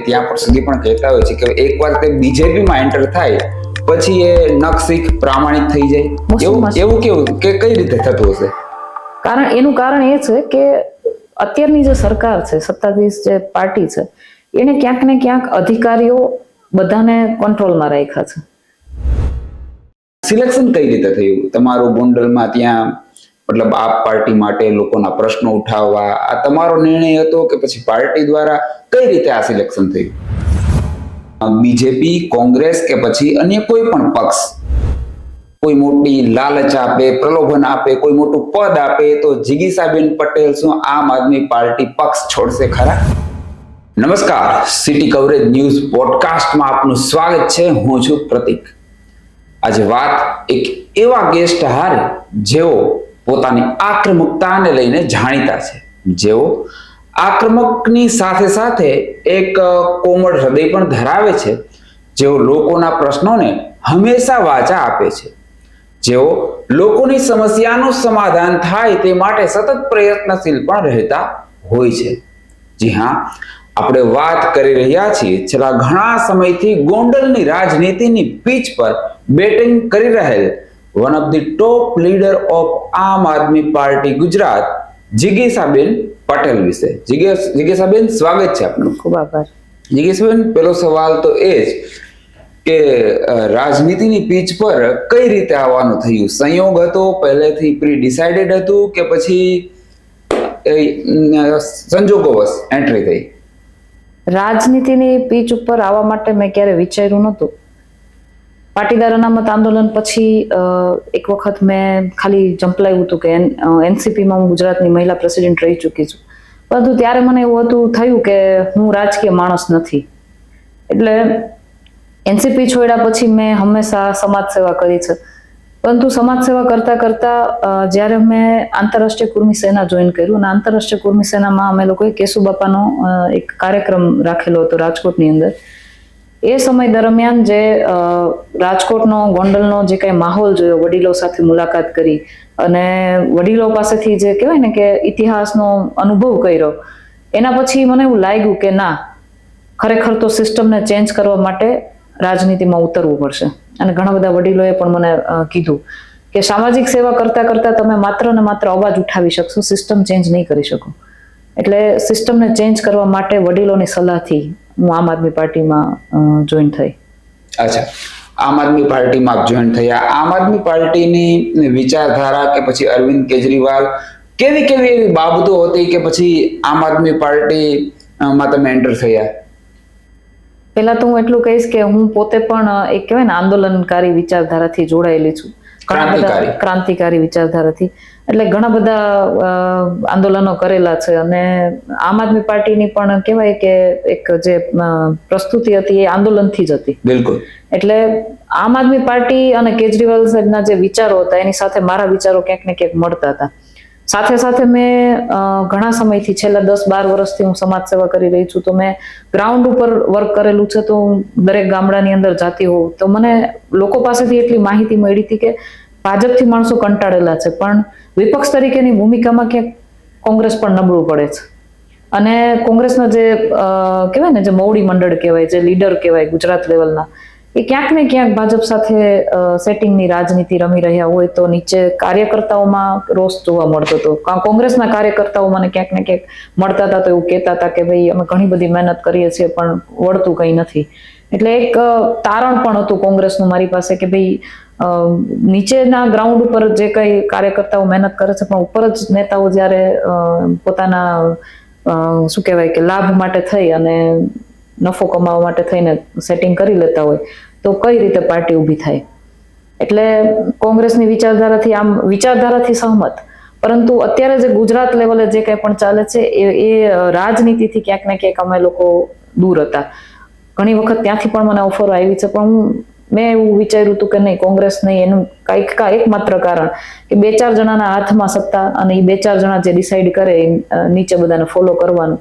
ત્યાં પણ સુધી પણ કહેતા હોય છે કે એકવાર તે બીજેપીમાં એન્ટર થાય પછી એ નખશીખ પ્રામાણિક થઈ જાય. એવું કેવું કે કઈ રીતે થતું હશે? એનું કારણ એ છે કે અત્યારની જે સરકાર છે, સત્તાધીશ જે પાર્ટી છે, એને ક્યાંક ને ક્યાંક અધિકારીઓ બધાને કંટ્રોલમાં રાખ્યા છે. સિલેક્શન કઈ રીતે થયું તમારું ગોંડલમાં? ત્યાં મતલબ આપ પાર્ટી માટે લોકોના પ્રશ્નો ઉઠાવવા આ તમારો નિર્ણય હતો કે પછી પાર્ટી દ્વારા કઈ રીતે આ સિલેક્શન થયું? બીજેપી, કોંગ્રેસ કે પછી અન્ય કોઈ પણ પક્ષ કોઈ મોટી લાલચ આપે, પ્રલોભન આપે, કોઈ મોટું પદ આપે તો જિગીસાબેન પટેલ શું આમ આદમી પાર્ટી પક્ષ છોડશે ખરા? નમસ્કાર, સિટી કવરેજ ન્યૂઝ પોડકાસ્ટમાં આપનું સ્વાગત છે. હું છું પ્રતીક. આજે વાત એક એવા ગેસ્ટ હારે જેઓ પોતાની આક્રમકતાને લઈને જાણીતા છે, જેઓ આક્રમકની સાથે સાથે એક કોમળ હૃદય પણ ધરાવે છે, જેઓ લોકોના પ્રશ્નોને હંમેશા વાચા આપે છે, જેઓ લોકોની સમસ્યાનું સમાધાન થાય તે માટે સતત પ્રયત્નશીલ પણ રહેતા હોય છે. જી હા, આપણે વાત કરી રહ્યા છીએ છેલ્લા ઘણા સમયથી ગોંડલની રાજનીતિની પીચ પર બેટિંગ કરી રહેલ one of the top leader of આમ આદમી પાર્ટી ગુજરાત, જિગીસાબેન પટેલ વિશે. જિગીસાબેન, સ્વાગત છે આપનું. ખૂબ આભાર. જિગીસાબેન, પેલો સવાલ તો એ જ કે રાજનીતિની પીચ પર કઈ રીતે આવવાનું થયું? સંયોગ હતો, પહેલેથી પ્રી ડિસાઇડેડ હતું કે પછી સંજોગોવશ એન્ટ્રી થઈ? રાજનીતિની પીચ ઉપર આવવા માટે મેં ક્યારે વિચાર્યું નહોતું. પાટીદાર અનામત આંદોલન પછી એક વખત મેં ખાલી જંપલાવ્યું હતું કે એનસીપીમાં હું ગુજરાતની મહિલા પ્રેસિડેન્ટ રહી ચૂકી છું, પરંતુ ત્યારે મને એવું થયું કે હું રાજકીય માણસ નથી. એટલે એનસીપી છોડ્યા પછી મેં હંમેશા સમાજ સેવા કરી છે, પરંતુ સમાજ સેવા કરતા કરતા જ્યારે મેં આંતરરાષ્ટ્રીય કુર્મી સેના જોઈન કર્યું અને આંતરરાષ્ટ્રીય કુર્મી સેનામાં અમે લોકોએ કેશુબાપાનો એક કાર્યક્રમ રાખેલો હતો રાજકોટની અંદર. એ સમય દરમિયાન જે રાજકોટનો, ગોંડલનો જે કાંઈ માહોલ જોયો, વડીલો સાથે મુલાકાત કરી અને વડીલો પાસેથી જે કહેવાય ને કે ઇતિહાસનો અનુભવ કર્યો, એના પછી મને એવું લાગ્યું કે ના, ખરેખર તો સિસ્ટમને ચેન્જ કરવા માટે રાજનીતિમાં ઉતરવું પડશે. અને ઘણા બધા વડીલોએ પણ મને કીધું કે સામાજિક સેવા કરતા કરતા તમે માત્ર ને માત્ર અવાજ ઉઠાવી શકશો, સિસ્ટમ ચેન્જ નહીં કરી શકો. એટલે સિસ્ટમને ચેન્જ કરવા માટે વડીલોની સલાહથી હું આમ આદમી પાર્ટીમાં જોઈન થઈ. અચ્છા, આમ આદમી પાર્ટીમાં આપ જોઈન થયા. આમ આદમી પાર્ટીની વિચારધારા કે પછી અરવિંદ કેજરીવાલ કેવી એવી બાબતો હતી કે પછી આમ આદમી પાર્ટીમાં તમે એન્ટર થયા? પહેલા તો હું એટલું કહીશ કે હું પોતે પણ એક કહેવાય ને આંદોલનકારી વિચારધારાથી જોડાયેલી છું. ક્રાંતિકારી વિચારધારાથી. એટલે ઘણા બધા આંદોલનો કરેલા છે અને આમ આદમી પાર્ટીની પણ કહેવાય કે એક જે પ્રસ્તુતિ હતી એ આંદોલનથી જ હતી. બિલકુલ. એટલે આમ આદમી પાર્ટી અને કેજરીવાલ સાહેબના જે વિચારો હતા એની સાથે મારા વિચારો ક્યાંક ને ક્યાંક મળતા હતા. સાથે સાથે મેં ઘણા સમયથી છેલ્લા 10-12 વર્ષથી હું સમાજ સેવા કરી રહી છું, તો મેં ગ્રાઉન્ડ ઉપર વર્ક કરેલું છે. તો હું દરેક ગામડાની અંદર જાતી હોઉં તો મને લોકો પાસેથી એટલી માહિતી મળી હતી કે ભાજપથી માણસો કંટાળેલા છે, પણ વિપક્ષ તરીકેની ભૂમિકામાં ક્યાંક કોંગ્રેસ પણ નબળું પડે છે. અને કોંગ્રેસના જે કહેવાય ને, જે મૌડી મંડળ કહેવાય, જે લીડર કહેવાય ગુજરાત લેવલના, એ ક્યાંક ને ક્યાંક ભાજપ સાથે સેટિંગની રાજનીતિ રમી રહ્યા હોય તો નીચે કાર્યકર્તાઓમાં રોષ જોવા મળતો હતો. કોંગ્રેસના કાર્યકર્તાઓ મને ક્યાંક ને ક્યાંક મળતા હતા તો એવું કહેતા હતા કે ભાઈ અમે ઘણી બધી મહેનત કરીએ છીએ પણ વળતું કંઈ નથી. એટલે એક તારણ પણ હતું કોંગ્રેસનું મારી પાસે કે ભાઈ નીચેના ગ્રાઉન્ડ ઉપર જે કંઈ કાર્યકર્તાઓ મહેનત કરે છે, પણ ઉપર જ નેતાઓ જ્યારે પોતાના શું કહેવાય કે લાભ માટે થઈ અને નફો કમાવા માટે થઈને સેટિંગ કરી લેતા હોય તો કઈ રીતે પાર્ટી ઊભી થાય. એટલે કોંગ્રેસની વિચારધારાથી સહમત, પરંતુ અત્યારે જે ગુજરાત લેવલે જે કંઈ પણ ચાલે છે એ રાજનીતિથી ક્યાંક ને ક્યાંક અમે લોકો દૂર હતા. ઘણી વખત ત્યાંથી પણ મને ઓફરો આવી છે, પણ મેં એવું વિચાર્યું હતું કે નહીં, કોંગ્રેસ નહીં, એનું એકમાત્ર કારણ કે 2-4 જણાના હાથમાં સત્તા અને એ 2-4 જણા જે ડિસાઈડ કરે નીચે બધાને ફોલો કરવાનું.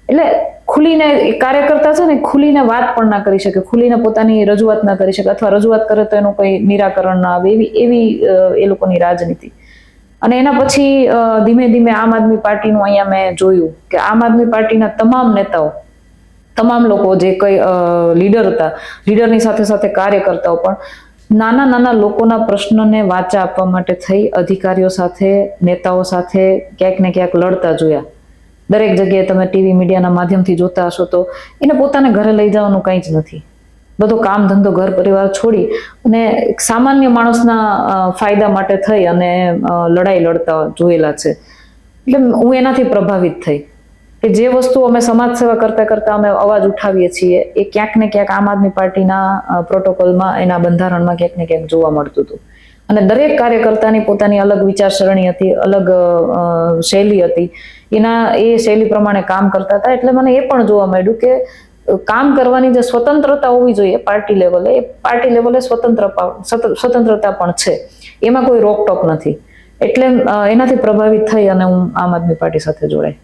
એટલે ખુલીને કાર્યકર્તા છે ને, ખુલીને વાત પણ ના કરી શકે, ખુલીને પોતાની રજૂઆત ના કરી શકે, અથવા રજૂઆત કરે તો એનું કોઈ નિરાકરણ ના આવે, એવી એ લોકોની રાજનીતિ. અને એના પછી ધીમે ધીમે આમ આદમી પાર્ટીનું અહીંયા મેં જોયું કે આમ આદમી પાર્ટીના તમામ તમામ લોકો જે કઈ લીડર હતા, લીડરની સાથે સાથે કાર્યકર્તાઓ પણ નાના નાના લોકોના પ્રશ્નને વાચા આપવા માટે થઈ અધિકારીઓ સાથે, નેતાઓ સાથે ક્યાંક ને ક્યાંક લડતા જોયા. દરેક જગ્યાએ તમે ટીવી મીડિયાના માધ્યમથી જોતા હશો તો એને પોતાને ઘરે લઈ જવાનું કંઈ જ નથી. બધો કામ ધંધો ઘર પરિવાર છોડી અને સામાન્ય માણસના ફાયદા માટે થઈ અને લડાઈ લડતા જોયેલા છે. એટલે હું એનાથી પ્રભાવિત થઈ કે જે વસ્તુ અમે સમાજ સેવા કરતા કરતા અમે અવાજ ઉઠાવીએ છીએ એ ક્યાંક ને ક્યાંક આમ આદમી પાર્ટીના પ્રોટોકોલમાં, એના બંધારણમાં ક્યાંક ને ક્યાંક જોવા મળતું હતું. અને દરેક કાર્યકર્તાની પોતાની અલગ વિચારસરણી હતી, અલગ શૈલી હતી. એ શૈલી પ્રમાણે કામ કરતા હતા. એટલે મને એ પણ જોવા મળ્યું કે કામ કરવાની જે સ્વતંત્રતા હોવી જોઈએ પાર્ટી લેવલે, એ પાર્ટી લેવલે સ્વતંત્રતા પણ છે, એમાં કોઈ રોકટોક નથી. એટલે એનાથી પ્રભાવિત થઈ અને હું આમ આદમી પાર્ટી સાથે જોડાઈ.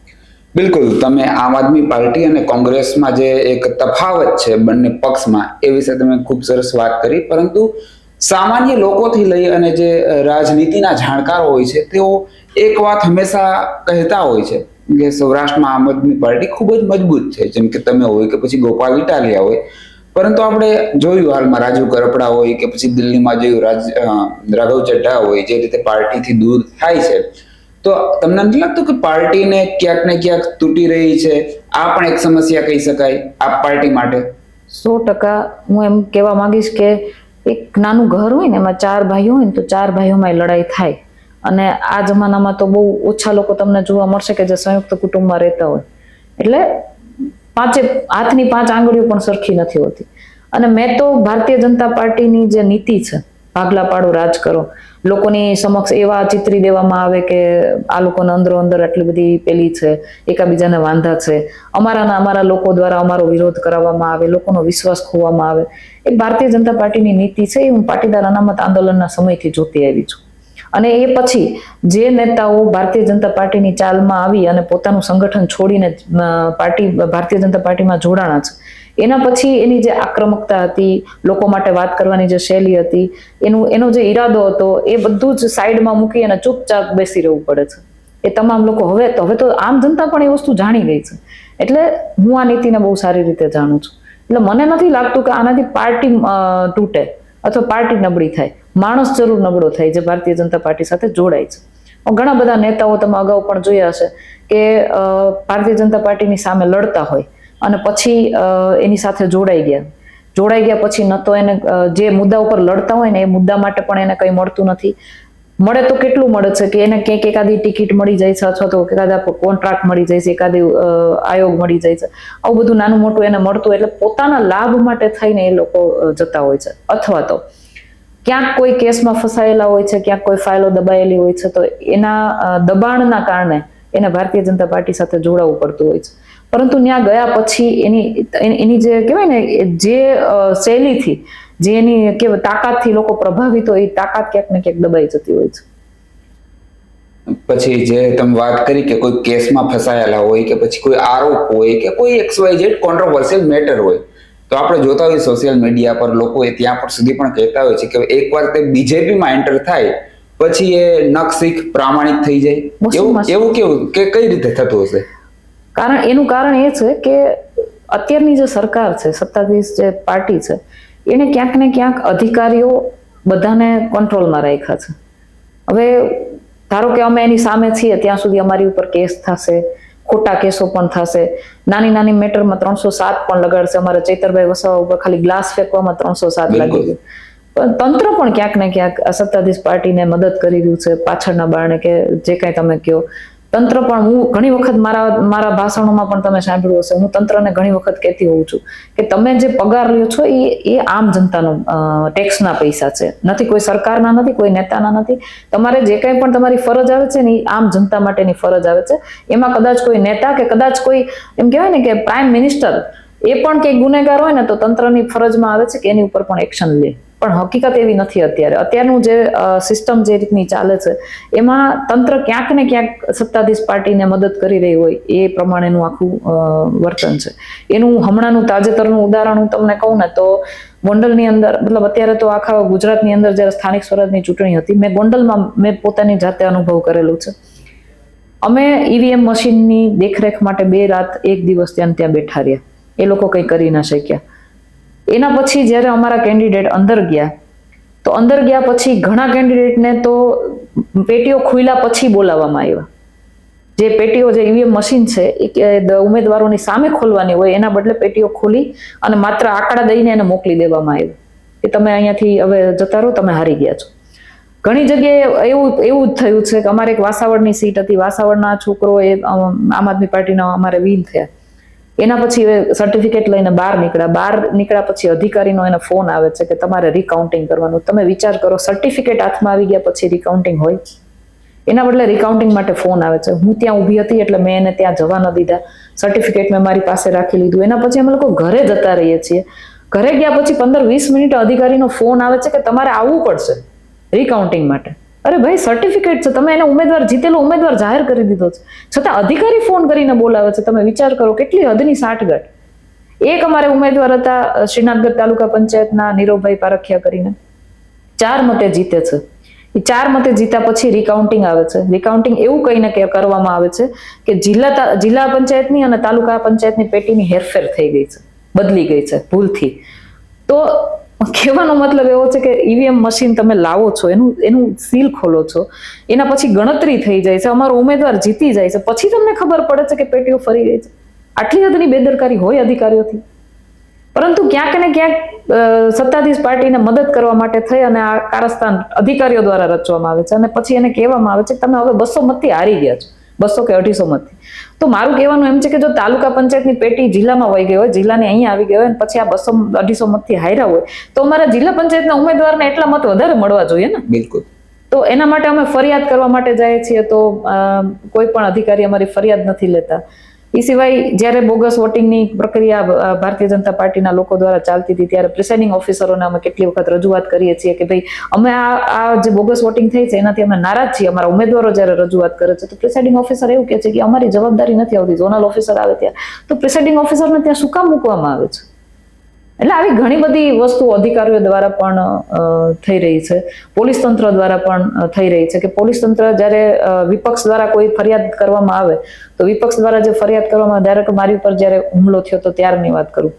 બિલકુલ, તમે આમ આદમી પાર્ટી અને કોંગ્રેસમાં જે એક તફાવત છે બંને પક્ષમાં, એ વિશે તમે ખૂબ સરસ વાત કરી. પરંતુ સામાન્ય લોકોથી લઈ અને જે રાજનીતિના જાણકારો હોય છે તેઓ એક વાત હંમેશા કહેતા હોય છે કે સૌરાષ્ટ્રમાં આમ આદમી પાર્ટી ખૂબ જ મજબૂત છે. જેમ કે તમે હોય કે પછી ગોપાલ ઇટાલિયા હોય. પરંતુ આપણે જોયું હાલમાં રાજુ કરપડા હોય કે પછી દિલ્હીમાં જોયું રાઘવ ચડ્ઢા હોય, જે રીતે પાર્ટીથી દૂર થાય છે, તો તમને નથી લાગતું કે પાર્ટીને ક્યાંક ને ક્યાંક તૂટી રહી છે? આ પણ એક સમસ્યા કહી શકાય આ પાર્ટી માટે. 100% હું એમ કહેવા માંગીશ કે એક નાનું ઘર હોય ને, એમાં 4 ભાઈઓ હોય ને, તો 4 ભાઈઓમાં લડાઈ થાય. અને આ જમાનામાં તો બહુ ઓછા લોકો તમને જોવા મળશે કે જે સંયુક્ત કુટુંબમાં રહેતા હોય. એટલે હાથની 5 આંગળીઓ પણ સરખી નથી હોતી. અને મેં તો ભારતીય જનતા પાર્ટીની જે નીતિ છે, ભાગલા પાડો રાજ કરો, લોકોની સમક્ષ એવા ચિતરી દેવામાં આવે કે આ લોકોને અંદરો અંદર આટલી બધી પેલી છે, એકાબીજાને વાંધા છે, અમારા લોકો દ્વારા અમારો વિરોધ કરાવવામાં આવે, લોકોનો વિશ્વાસ ખોવામાં આવે. એ ભારતીય જનતા પાર્ટીની નીતિ છે. એ હું પાટીદાર અનામત આંદોલનના સમયથી જોતી આવી છું. અને એ પછી જે નેતાઓ ભારતીય જનતા પાર્ટીની ચાલમાં આવી અને પોતાનું સંગઠન છોડીને ભારતીય જનતા પાર્ટીમાં જોડાણા છે, એના પછી એની જે આક્રમકતા હતી, લોકો માટે વાત કરવાની જે શૈલી હતી, એનો જે ઈરાદો હતો, એ બધું જ સાઈડમાં મૂકી અને ચૂપચાપ બેસી રહેવું પડે છે. એ તમામ લોકો હવે તો આમ જનતા પણ એ વસ્તુ જાણી ગઈ છે. એટલે હું આ નીતિને બહુ સારી રીતે જાણું છું. એટલે મને નથી લાગતું કે આનાથી પાર્ટી તૂટે અથવા પાર્ટી નબળી થાય. માણસ જરૂર નબળો થાય જે ભારતીય જનતા પાર્ટી સાથે જોડાય છે. ઘણા બધા નેતાઓ તમે અગાઉ પણ જોયા હશે કે ભારતીય જનતા પાર્ટીની સામે લડતા હોય અને પછી એની સાથે જોડાઈ ગયા પછી ન તો એને જે મુદ્દા ઉપર લડતા હોય ને એ મુદ્દા માટે પણ એને કંઈ મળતું નથી. મળે તો કેટલું મળે છે કે એને ક્યાંક એકાદી ટિકિટ મળી જાય છે, અથવા તો એકાદા કોન્ટ્રાક્ટ મળી જાય છે, એકાદી આયોગ મળી જાય છે. આવું બધું નાનું મોટું એને મળતું, એટલે પોતાના લાભ માટે થઈને એ લોકો જતા હોય છે. અથવા તો ક્યાંક કોઈ કેસમાં ફસાયેલા હોય છે, ક્યાંક કોઈ ફાઇલો દબાયેલી હોય છે, તો એના દબાણના કારણે એને ભારતીય જનતા પાર્ટી સાથે જોડાવવું પડતું હોય છે. પરંતુ ત્યાં ગયા પછી એની જે કહેવાય ને, જે શૈલીથી, જે એની કે તાકાતથી લોકો પ્રભાવિત હોય, એ તાકાત ક્યાંક ને ક્યાંક દબાઈ જતી હોય છે. પછી જે તમે વાત કરી કે કોઈ કેસમાં ફસાયેલા હોય કે પછી કોઈ આરોપ હોય કે કોઈ XYZ કોન્ટ્રોવર્સિયલ મેટર હોય, તો આપણે જોતા હોઈએ સોશિયલ મીડિયા પર લોકો ત્યાં પર સુધી પણ કહેતા હોય છે કે એકવાર તે બીજેપીમાં એન્ટર થાય પછી એ નખશીખ પ્રામાણિક થઈ જાય. એવું કેવું કે કઈ રીતે થતું હશે? એનું કારણ એ છે કે અત્યારની જે સરકાર છે, સત્તાધીશ જે પાર્ટી છે, એને ક્યાંક ને ક્યાંક અધિકારીઓ બધાને કંટ્રોલમાં રાખ્યા છે. હવે ધારો કે અમે એની સામે છીએ ત્યાં સુધી અમારી ઉપર કેસ થશે, ખોટા કેસો પણ થશે. નાની નાની મેટરમાં 307 પણ લગાડશે. અમારા ચૈતરભાઈ વસાવા ઉપર ખાલી ગ્લાસ ફેંકવામાં 307 લાગી ગયું. તંત્ર પણ ક્યાંક ને ક્યાંક સત્તાધીશ પાર્ટીને મદદ કરી રહ્યું છે પાછળના બારણે, કે જે કાંઈ તમે કહો. તંત્ર પણ, હું ઘણી વખત મારા ભાષણોમાં પણ તમે સાંભળ્યું હશે, હું તંત્રને ઘણી વખત કહેતી હોઉં છું કે તમે જે પગાર લ્યો છો એ આમ જનતાનો ટેક્સના પૈસા છે, નથી કોઈ સરકારના, નથી કોઈ નેતાના, નથી. તમારે જે કંઈ પણ તમારી ફરજ આવે છે ને, એ આમ જનતા માટેની ફરજ આવે છે. એમાં કદાચ કોઈ નેતા કે કદાચ કોઈ એમ કહેવાય ને કે પ્રાઇમ મિનિસ્ટર એ પણ કંઈક ગુનેગાર હોય ને, તો તંત્રની ફરજમાં આવે છે કે એની ઉપર પણ એક્શન લે. પણ હકીકત એવી નથી. અત્યારનું જે સિસ્ટમ જે રીતની ચાલે છે, એમાં તંત્ર ક્યાંક ને ક્યાંક સત્તાધીશ પાર્ટીને મદદ કરી રહી હોય એ પ્રમાણેનું આખું વર્તન છે. એનું હમણાંનું તાજેતરનું ઉદાહરણ હું તમને કહું ને, તો ગોંડલની અંદર, મતલબ અત્યારે તો આખા ગુજરાતની અંદર જ્યારે સ્થાનિક સ્વરાજની ચૂંટણી હતી, ગોંડલમાં મેં પોતાની જાતે અનુભવ કરેલું છે. અમે EVM મશીનની દેખરેખ માટે 2 રાત 1 દિવસ ત્યાં બેઠા રહ્યા. એ લોકો કંઈ કરી ના શક્યા. એના પછી જ્યારે અમારા કેન્ડિડેટ અંદર ગયા તો અંદર ગયા પછી ઘણા કેન્ડિડેટને તો પેટીઓ ખુલ્યા પછી બોલાવવામાં આવ્યા. જે પેટીઓ જે ઈવીએમ મશીન છે એ ઉમેદવારોની સામે ખોલવાની હોય એના બદલે પેટીઓ ખોલી અને માત્ર આંકડા દઈને એને મોકલી દેવામાં આવ્યું કે તમે અહીંયાથી હવે જતા રહો, તમે હારી ગયા છો. ઘણી જગ્યાએ એવું જ થયું છે કે અમારે એક વાસાવડની સીટ હતી, વાસાવડના છોકરો એ આમ આદમી પાર્ટીના અમારે વિન થયા. એના પછી સર્ટિફિકેટ લઈને બહાર નીકળ્યા પછી અધિકારીનો એને ફોન આવે છે કે તમારે રિકાઉન્ટિંગ કરવાનું. તમે વિચાર કરો, સર્ટિફિકેટ હાથમાં આવી ગયા પછી રિકાઉન્ટિંગ હોય? એના બદલે રિકાઉન્ટિંગ માટે ફોન આવે છે. હું ત્યાં ઊભી હતી એટલે મેં એને ત્યાં જવા ન દીધા. સર્ટિફિકેટ મેં મારી પાસે રાખી લીધું. એના પછી અમે લોકો ઘરે જતા રહીએ છીએ. ઘરે ગયા પછી 15-20 મિનિટ અધિકારીનો ફોન આવે છે કે તમારે આવવું પડશે રિકાઉન્ટિંગ માટે. અરે ભાઈ, સર્ટિફિકેટ છે, તમે એને ઉમેદવાર જીતેલો ઉમેદવાર જાહેર કરી દીધો છે, છતાં અધિકારી ફોન કરીને બોલાવે છે. તમે વિચાર કરો કેટલી હદની સાંઠગાંઠ. એક અમારે ઉમેદવાર હતા શ્રીનાથગઢ તાલુકા પંચાયતના નીરવભાઈ પારખિયા કરીને, 4 મતે જીતે છે. એ 4 મતે જીત્યા પછી રિકાઉન્ટિંગ આવે છે. રિકાઉન્ટિંગ એવું કહીને કરવામાં આવે છે કે જિલ્લા પંચાયતની અને તાલુકા પંચાયતની પેટીની હેરફેર થઈ ગઈ છે, બદલી ગઈ છે ભૂલથી. તો કહેવાનો મતલબ એવો છે કે ઈવીએમ મશીન તમે લાવો છો, એનું સીલ ખોલો છો, એના પછી ગણતરી થઈ જાય છે, અમારો ઉમેદવાર જીતી જાય છે, પછી તમને ખબર પડે છે કે પેટીઓ ફરી ગઈ છે. આટલી હદની બેદરકારી હોય અધિકારીઓથી. પરંતુ ક્યાંક ને ક્યાંક સત્તાધીશ પાર્ટીને મદદ કરવા માટે થઈ અને આ કારસ્તાન અધિકારીઓ દ્વારા રચવામાં આવે છે અને પછી એને કહેવામાં આવે છે કે તમે હવે 200 મતથી હારી ગયા છો, 200 કે 250 મતથી. તો મારું કહેવાનું એમ છે કે જો તાલુકા પંચાયતની પેટી જિલ્લામાં વહી ગઈ હોય, જિલ્લાની અહીંયા આવી ગઈ હોય અને પછી આ 200-250 મતથી હાર્યા હોય તો અમારા જિલ્લા પંચાયતના ઉમેદવારને એટલા મત વધારે મળવા જોઈએ ને. બિલકુલ. તો એના માટે અમે ફરિયાદ કરવા માટે જઈએ છીએ તો કોઈ પણ અધિકારી અમારી ફરિયાદ નથી લેતા. એ સિવાય જ્યારે બોગસ વોટિંગની પ્રક્રિયા ભારતીય જનતા પાર્ટીના લોકો દ્વારા ચાલતી હતી ત્યારે પ્રિસાઇડિંગ ઓફિસરોને અમે કેટલી વખત રજૂઆત કરીએ છીએ કે ભાઈ અમે આ જે બોગસ વોટિંગ થઈ છે એનાથી અમે નારાજ છીએ. અમારા ઉમેદવારો જ્યારે રજૂઆત કરે છે તો પ્રિસાઇડિંગ ઓફિસર એવું કહે છે કે અમારી જવાબદારી નથી આવતી. ઝોનલ ઓફિસર આવે ત્યાં તો પ્રિસાઇડિંગ ઓફિસરને ત્યાં શું કામ મૂકવામાં આવે છે? એટલે આવી ઘણી બધી વસ્તુઓ અધિકારીઓ દ્વારા પણ થઈ રહી છે, પોલીસ તંત્ર દ્વારા પણ થઈ રહી છે કે પોલીસ તંત્ર જ્યારે વિપક્ષ દ્વારા કોઈ ફરિયાદ કરવામાં આવે તો વિપક્ષ દ્વારા જે ફરિયાદ કરવામાં આવે, ધારો કે મારી ઉપર જ્યારે હુમલો થયો તો ત્યારની વાત કરું,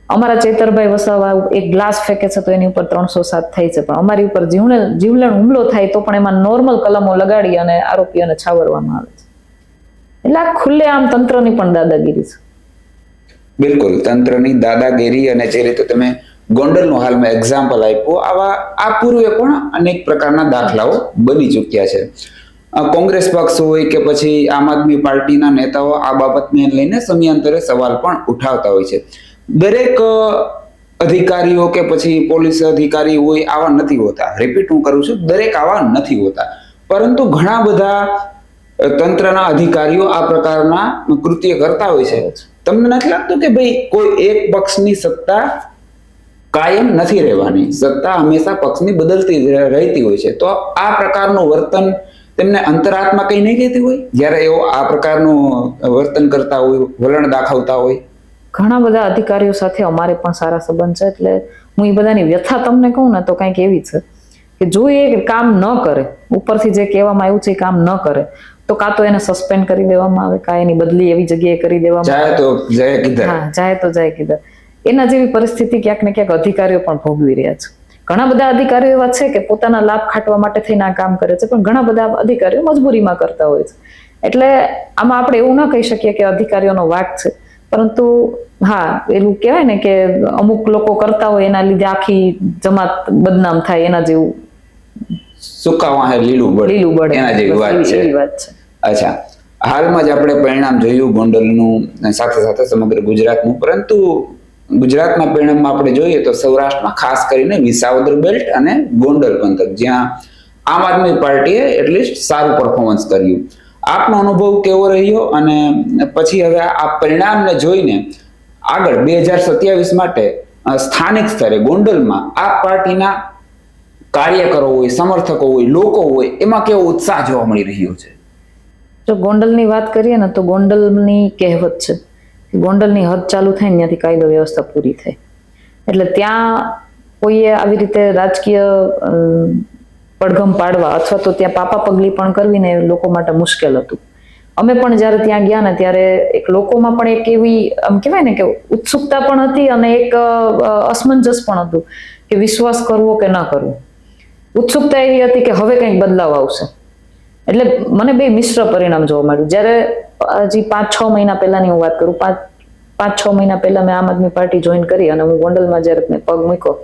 અમારા ચેતરભાઈ વસાવા એક ગ્લાસ ફેંકે છે તો એની ઉપર 307 થાય છે, પણ અમારી ઉપર જીવલેણ હુમલો થાય તો પણ એમાં નોર્મલ કલમો લગાડી અને આરોપીઓને છાવરવામાં આવે છે. એટલે આ ખુલ્લેઆમ તંત્રની પણ દાદાગીરી છે. બિલકુલ, તંત્રની દાદાગીરી. અને જે રીતે તમે ગોંડલનું હાલમાં એક્ઝામ્પલ આપ્યું, આ પૂર્વે પણ અનેક પ્રકારના દાખલાઓ બની ચૂક્યા છે. કોંગ્રેસ પક્ષ હોય કે પછી આમ આદમી પાર્ટીના નેતાઓ આ બાબતને લઈને સમયાંતરે સવાલ પણ ઉઠાવતા હોય છે. દરેક અધિકારીઓ કે પછી પોલીસ અધિકારી હોય આવા નથી હોતા. રિપીટ હું કરું છું, દરેક આવા નથી હોતા, પરંતુ ઘણા બધા તંત્રના અધિકારીઓ આ પ્રકારના કૃત્ય કરતા હોય છે. તમને નથી લાગતું કે ભાઈ કોઈ એક પક્ષની સત્તા કાયમ નથી રહેવાની, સત્તા હંમેશા પક્ષની બદલતી રહેતી હોય છે? તો આ પ્રકારનું વર્તન તેમને અંતરાત્મા કઈ નહીં કહેતી હોય જ્યારે એઓ આ પ્રકારનું વર્તન કરતા હોય, વલણ દાખવતા હોય? ઘણા બધા અધિકારીઓ સાથે અમારે પણ સારા સંબંધ છે, એટલે હું એ બધાની વ્યથા તમને કહું ને તો કંઈક એવી છે કે જો એ કામ ન કરે, ઉપરથી જે કહેવામાં આવ્યું છે એ કામ ન કરે તો કાં તો એને સસ્પેન્ડ કરી દેવામાં આવે, કાં એની બદલી એવી જગ્યાએ કરી દેવામાં આવે, જાય તો જાય કિધર. એના જેવી પરિસ્થિતિ ક્યાંક ને ક્યાંક અધિકારીઓ પણ ભોગવી રહ્યા છે. ઘણા બધા અધિકારીઓ એવા છે કે પોતાના લાભ ખાટવા માટે થઈને આ કામ કરે છે, પણ ઘણા બધા અધિકારીઓ મજબૂરીમાં કરતા હોય છે. એટલે આમાં આપણે એવું ન કહી શકીએ કે અધિકારીઓનો વાંક છે, પરંતુ હા એવું કહેવાય ને કે અમુક લોકો કરતા હોય એના લીધે આખી જમાત બદનામ થાય, એના જેવું સુકા વાહે લીલું બળે એના જેવી વાત છે. અચ્છા, હાલમાં જ આપણે પરિણામ જોયું ગોંડલનું, સાથે સાથે સમગ્ર ગુજરાતનું, પરંતુ ગુજરાતના પરિણામમાં આપણે જોઈએ તો સૌરાષ્ટ્રમાં ખાસ કરીને વિસાવદર બેલ્ટ અને ગોંડલ પંથક જ્યાં આમ આદમી પાર્ટીએ એટલીસ્ટ સારું પરફોર્મન્સ કર્યું. આપનો અનુભવ કેવો રહ્યો? અને પછી હવે આ પરિણામને જોઈને આગળ 2027 માટે સ્થાનિક સ્તરે ગોંડલમાં આ પાર્ટીના કાર્યકરો હોય, સમર્થકો હોય, લોકો હોય, એમાં કેવો ઉત્સાહ જોવા મળી રહ્યો છે? જો ગોંડલની વાત કરીએ ને તો ગોંડલની કહેવત છે, ગોંડલની હદ ચાલુ થાય ને ત્યાંથી કાયદો વ્યવસ્થા પૂરી થાય. એટલે ત્યાં કોઈએ આવી રીતે રાજકીય પડઘમ પાડવા અથવા તો ત્યાં પાપા પગલી પણ કરવી ને લોકો માટે મુશ્કેલ હતું. અમે પણ જ્યારે ત્યાં ગયા ને ત્યારે એક લોકોમાં પણ એક એવી આમ કહેવાય ને કે ઉત્સુકતા પણ હતી અને એક અસમંજસ પણ હતું કે વિશ્વાસ કરવો કે ના કરવો. ઉત્સુકતા એવી હતી કે હવે કંઈક બદલાવ આવશે, એટલે મને બે મિશ્ર પરિણામ જોવા મળ્યું. જ્યારે હજી 5-6 મહિના પહેલાની હું વાત કરું, 5-6 મહિના પહેલા મેં આમ આદમી પાર્ટી જોઈન કરી અને હું ગોંડલમાં જ્યારે મેં પગ મૂક્યો,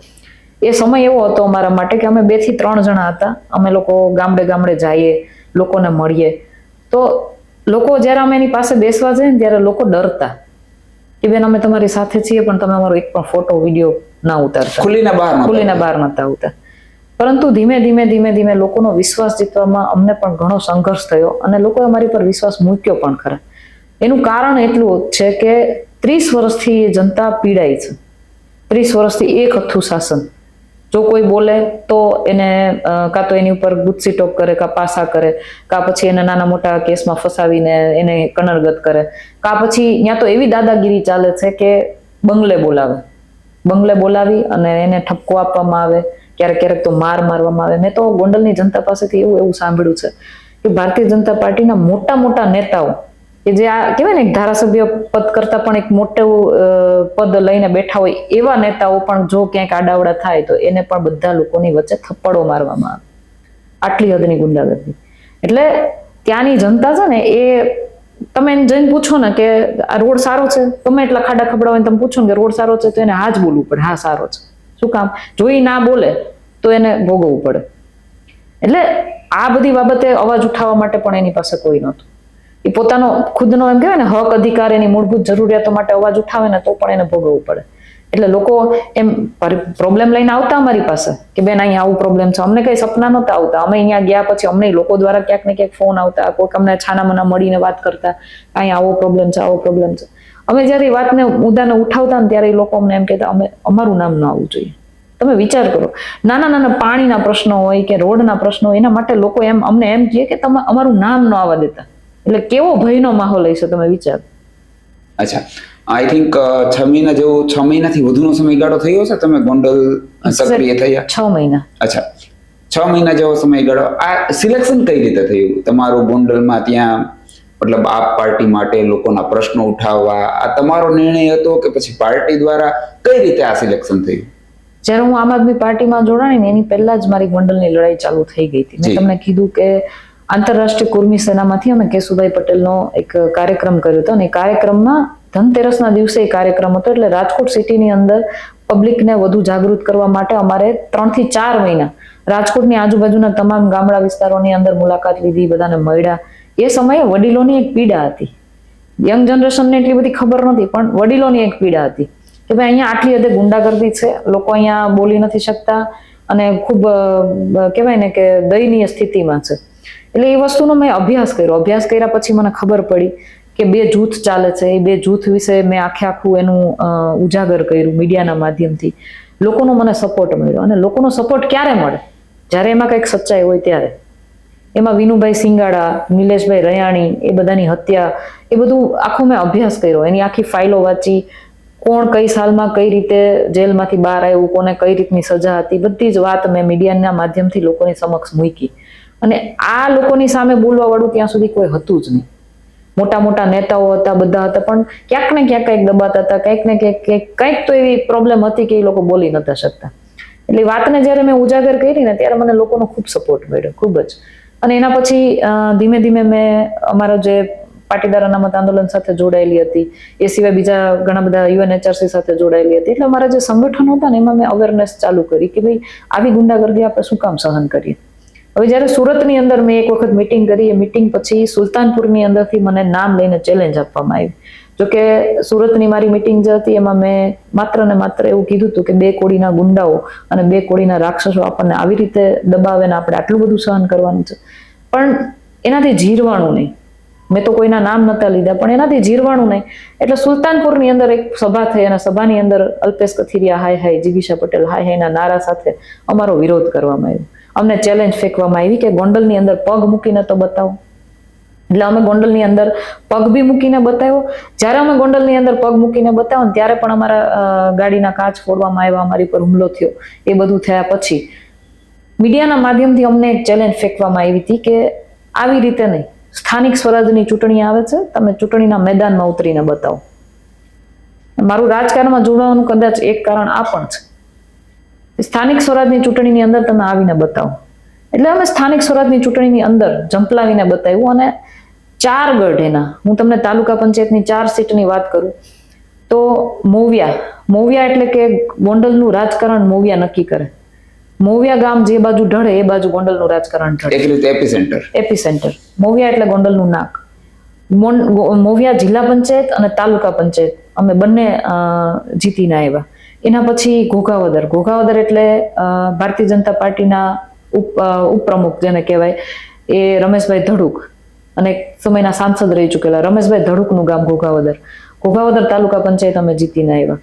એ સમય એવો હતો અમારા માટે કે અમે 2 થી 3 જણા હતા. અમે લોકો ગામડે ગામડે જઈએ, લોકોને મળીએ, તો લોકો જ્યારે અમે એની પાસે બેસવા જઈએ ને ત્યારે લોકો ડરતા કે બેન અમે તમારી સાથે છીએ પણ તમે અમારો એક પણ ફોટો વિડીયો ના ઉતારતા, ખુલીને બહાર નતા આવતા. પરંતુ ધીમે ધીમે લોકોનો વિશ્વાસ જીતવામાં અમને પણ ઘણો સંઘર્ષ થયો અને લોકોએ અમારી પર વિશ્વાસ મૂક્યો પણ ખરા. એનું કારણ એટલું છે કે 30 વર્ષથી જનતા પીડાય છે. 30 વર્ષથી એક હથ્થું શાસન. જો કોઈ બોલે તો એને કાં તો એની ઉપર ગુસ્સી ટોપ કરે, કાં પાસા કરે, કાં પછી એને નાના મોટા કેસમાં ફસાવીને એને કનરગત કરે, કાં પછી ત્યાં તો એવી દાદાગીરી ચાલે છે કે બંગલે બોલાવી અને એને ઠપકો આપવામાં આવે, ક્યારેક તો મારવામાં આવે. મેં તો ગોંડલની જનતા પાસેથી એવું સાંભળ્યું છે કે ભારતીય જનતા પાર્ટીના મોટા નેતાઓ કે જે આ કહેવાય ને ધારાસભ્ય પદ કરતા પણ એક મોટું પદ લઈને બેઠા હોય એવા નેતાઓ પણ જો ક્યાંક આડાવડા થાય તો એને પણ બધા લોકોની વચ્ચે થપ્પડો મારવામાં આવે. આટલી હદની ગુંડાગર્દી. એટલે ત્યાંની જનતા છે ને એ તમે એને જઈને પૂછો ને કે આ રોડ સારો છે, તમે એટલા ખાડા ખબડા હોય તમે પૂછો ને કે રોડ સારો છે તો એને હા જ બોલવું પડે, હા સારો છે. શું કામ? જો એ ના બોલે તો એને ભોગવવું પડે. એટલે આ બધી બાબતે અવાજ ઉઠાવવા માટે પણ એની પાસે કોઈ નહોતું. એ પોતાનો ખુદનો એમ કહેવાય ને હક અધિકાર, એની મૂળભૂત જરૂરિયાતો માટે અવાજ ઉઠાવે ને તો પણ એને ભોગવવું પડે. એટલે લોકો એમ પ્રોબ્લેમ લઈને આવતા અમારી પાસે કે બેન અહીંયા આવું પ્રોબ્લેમ છે. અમને કઈ સપના નહોતા આવતા. અમે અહીંયા ગયા પછી અમને લોકો દ્વારા ક્યાંક ને ક્યાંક ફોન આવતા, કોઈક અમને છાનામાના મળીને વાત કરતા, અહીંયા આવો પ્રોબ્લેમ છે. અમે જ્યારે એ વાતને મુદ્દાને ઉઠાવતા ને ત્યારે એ લોકો અમને એમ કહેતા અમારું નામ ન આવવું જોઈએ. તમે વિચાર કરો, નાના પાણીના પ્રશ્નો હોય કે રોડના પ્રશ્નો હોય, એના માટે લોકો અમને એમ કહે કે તમે અમારું નામ ન આવવા દેતા. એટલે કેવો ભયનો માહોલ હશે તમે વિચારો. અચ્છા, આઈ થિંક 6 મહિનાથી વધુનો સમયગાળો થયો છે તમે ગોંડલ સક્રિય થયા? 6 મહિના. અચ્છા, 6 મહિના જેવો સમયગાળો. આ સિલેક્શન કઈ રીતે થયું તમારું ગોંડલમાં? ત્યાં મતલબ આપ પાર્ટી માટે લોકોના પ્રશ્નો ઉઠાવવા આ તમારો નિર્ણય હતો કે પછી પાર્ટી દ્વારા કઈ રીતે આ સિલેક્શન થયું? જ્યારે હું આમ આદમી પાર્ટીમાં જોડાણી ને એની પહેલા જ મારી ગોંડલની લડાઈ ચાલુ થઈ ગઈ હતી. મેં તમને કીધું કે આંતરરાષ્ટ્રીય કુર્મી સેનામાંથી અમે કેશુભાઈ પટેલનો એક કાર્યક્રમ કર્યો હતો અને એ કાર્યક્રમમાં ધનતેરસના દિવસે એ કાર્યક્રમ હતો. એટલે રાજકોટ સિટીની અંદર પબ્લિકને વધુ જાગૃત કરવા માટે અમારે 3 થી 4 મહિના રાજકોટની આજુબાજુના તમામ ગામડા વિસ્તારોની અંદર મુલાકાત લીધી, બધાને મળ્યા. એ સમયે વડીલોની એક પીડા હતી. યંગ જનરેશનને એટલી બધી ખબર નથી, પણ વડીલોની એક પીડા હતી કે ભાઈ અહીંયા આટલી હદે ગુંડાગર્દી છે, લોકો અહીંયા બોલી નથી શકતા અને ખૂબ કહેવાય ને કે દયનીય સ્થિતિમાં છે. એટલે એ વસ્તુનો મેં અભ્યાસ કર્યા પછી મને ખબર પડી કે 2 જૂથ ચાલે છે. એ 2 જૂથ વિશે મેં આખું એનું ઉજાગર કર્યું મીડિયાના માધ્યમથી. લોકોનો મને સપોર્ટ મળ્યો અને લોકોનો સપોર્ટ ક્યારે મળે? જ્યારે એમાં કંઈક સચ્ચાઈ હોય ત્યારે. એમાં વિનુભાઈ સિંગાડા, નિલેશભાઈ રયાણી, એ બધાની હત્યા, એ બધું આખો મેં અભ્યાસ કર્યો. એની આખી ફાઇલો વાંચી, કોણ કઈ સાલમાં કઈ રીતે જેલમાંથી બહાર આવ્યું, કોને કઈ રીતની સજા હતી, બધી જ વાત મેં મીડિયાના માધ્યમથી લોકોની સમક્ષ મૂકી. અને આ લોકોની સામે બોલવા વાળું ત્યાં સુધી કોઈ હતું જ નહીં. મોટા નેતાઓ હતા, બધા હતા, પણ ક્યાંક ને ક્યાંક કંઈક દબાતા હતા, કંઈક ને કંઈક તો એવી પ્રોબ્લેમ હતી કે એ લોકો બોલી નતા શકતા. એટલે વાતને જ્યારે મેં ઉજાગર કરી ને ત્યારે મને લોકોનો ખૂબ સપોર્ટ મળ્યો, ખૂબ જ. અને એના પછી ધીમે ધીમે મેં અમારો જે પાટીદાર અનામત આંદોલન સાથે જોડાયેલી હતી, એ સિવાય બીજા ઘણા બધા યુએનએચઆરસી સાથે જોડાયેલી હતી. એટલે અમારા જે સંગઠનો હતા ને એમાં મેં અવેરનેસ ચાલુ કરી કે ભાઈ આવી ગુંડાગર્દી આપણે શું કામ સહન કરીએ. હવે જ્યારે સુરતની અંદર મેં એક વખત મિટિંગ કરી, એ મિટિંગ પછી સુલતાનપુરની અંદરથી મને નામ લઈને ચેલેન્જ આપવામાં આવી. જોકે સુરતની મારી મિટિંગ જે હતી એમાં મેં માત્ર ને માત્ર એવું કીધું હતું કે 2 કોડીના ગુંડાઓ અને 2 કોડીના રાક્ષસો આપણને આવી રીતે દબાવે ને આપણે આટલું બધું સહન કરવાનું છે, પણ એનાથી જીરવાનું નહીં. મેં તો કોઈના નામ નતા લીધા, પણ એનાથી જીરવાનું નહીં. એટલે સુલતાનપુરની અંદર એક સભા થઈ અને સભાની અંદર અલ્પેશ કથિરિયા હાય હાય, જીગીશા પટેલ હાય હાયના નારા સાથે અમારો વિરોધ કરવામાં આવ્યો. અમને ચેલેન્જ ફેંકવામાં આવી કે ગોંડલની અંદર પગ મૂકીને તો બતાવો. એટલે અમે ગોંડલની અંદર પગ બી મૂકીને બતાવ્યો. જ્યારે અમે ગોંડલની અંદર પગ મૂકીને બતાવ્યો ને ત્યારે પણ અમારા ગાડીના કાચ ફોડવામાં આવ્યા, અમારી પર હુમલો થયો. એ બધું થયા પછી મીડિયાના માધ્યમથી અમને એક ચેલેન્જ ફેંકવામાં આવી હતી કે આવી રીતે નહીં, સ્થાનિક સ્વરાજની ચૂંટણી આવે છે, તમે ચૂંટણીના મેદાનમાં ઉતરીને બતાવો. મારું રાજકારણમાં જોડાવાનું કદાચ એક કારણ આ પણ છે. સ્થાનિક સ્વરાજની ચૂંટણીની અંદર તમે આવીને બતાવો. એટલે અમે સ્થાનિક સ્વરાજની ચૂંટણીની અંદર ઝંપલાવીને બતાવ્યું અને 4 ગઢ એના, હું તમને તાલુકા પંચાયતની 4 સીટની વાત કરું તો મોવિયા એટલે કે ગોંડલનું રાજકારણ મોવિયા નક્કી કરે. મોવિયા ગામ જે બાજુ ઢળે એ બાજુ ગોંડલનું રાજકારણ ઢળે. એક રીતે એપિસેન્ટર. મોવિયા એટલે ગોંડલનું નાક. મોવિયા જિલ્લા પંચાયત અને તાલુકા પંચાયત અમે બંને જીતીને આવ્યા. એના પછી ઘોઘાવદર એટલે ભારતીય જનતા પાર્ટીના ઉપપ્રમુખ જેને કહેવાય એ રમેશભાઈ ધડુક અને સમયના સાંસદ રહી ચૂકેલા રમેશભાઈ ધડુકનું ગામ ઘોઘાવદર તાલુકા પંચાયત અમે જીતીને આવ્યા.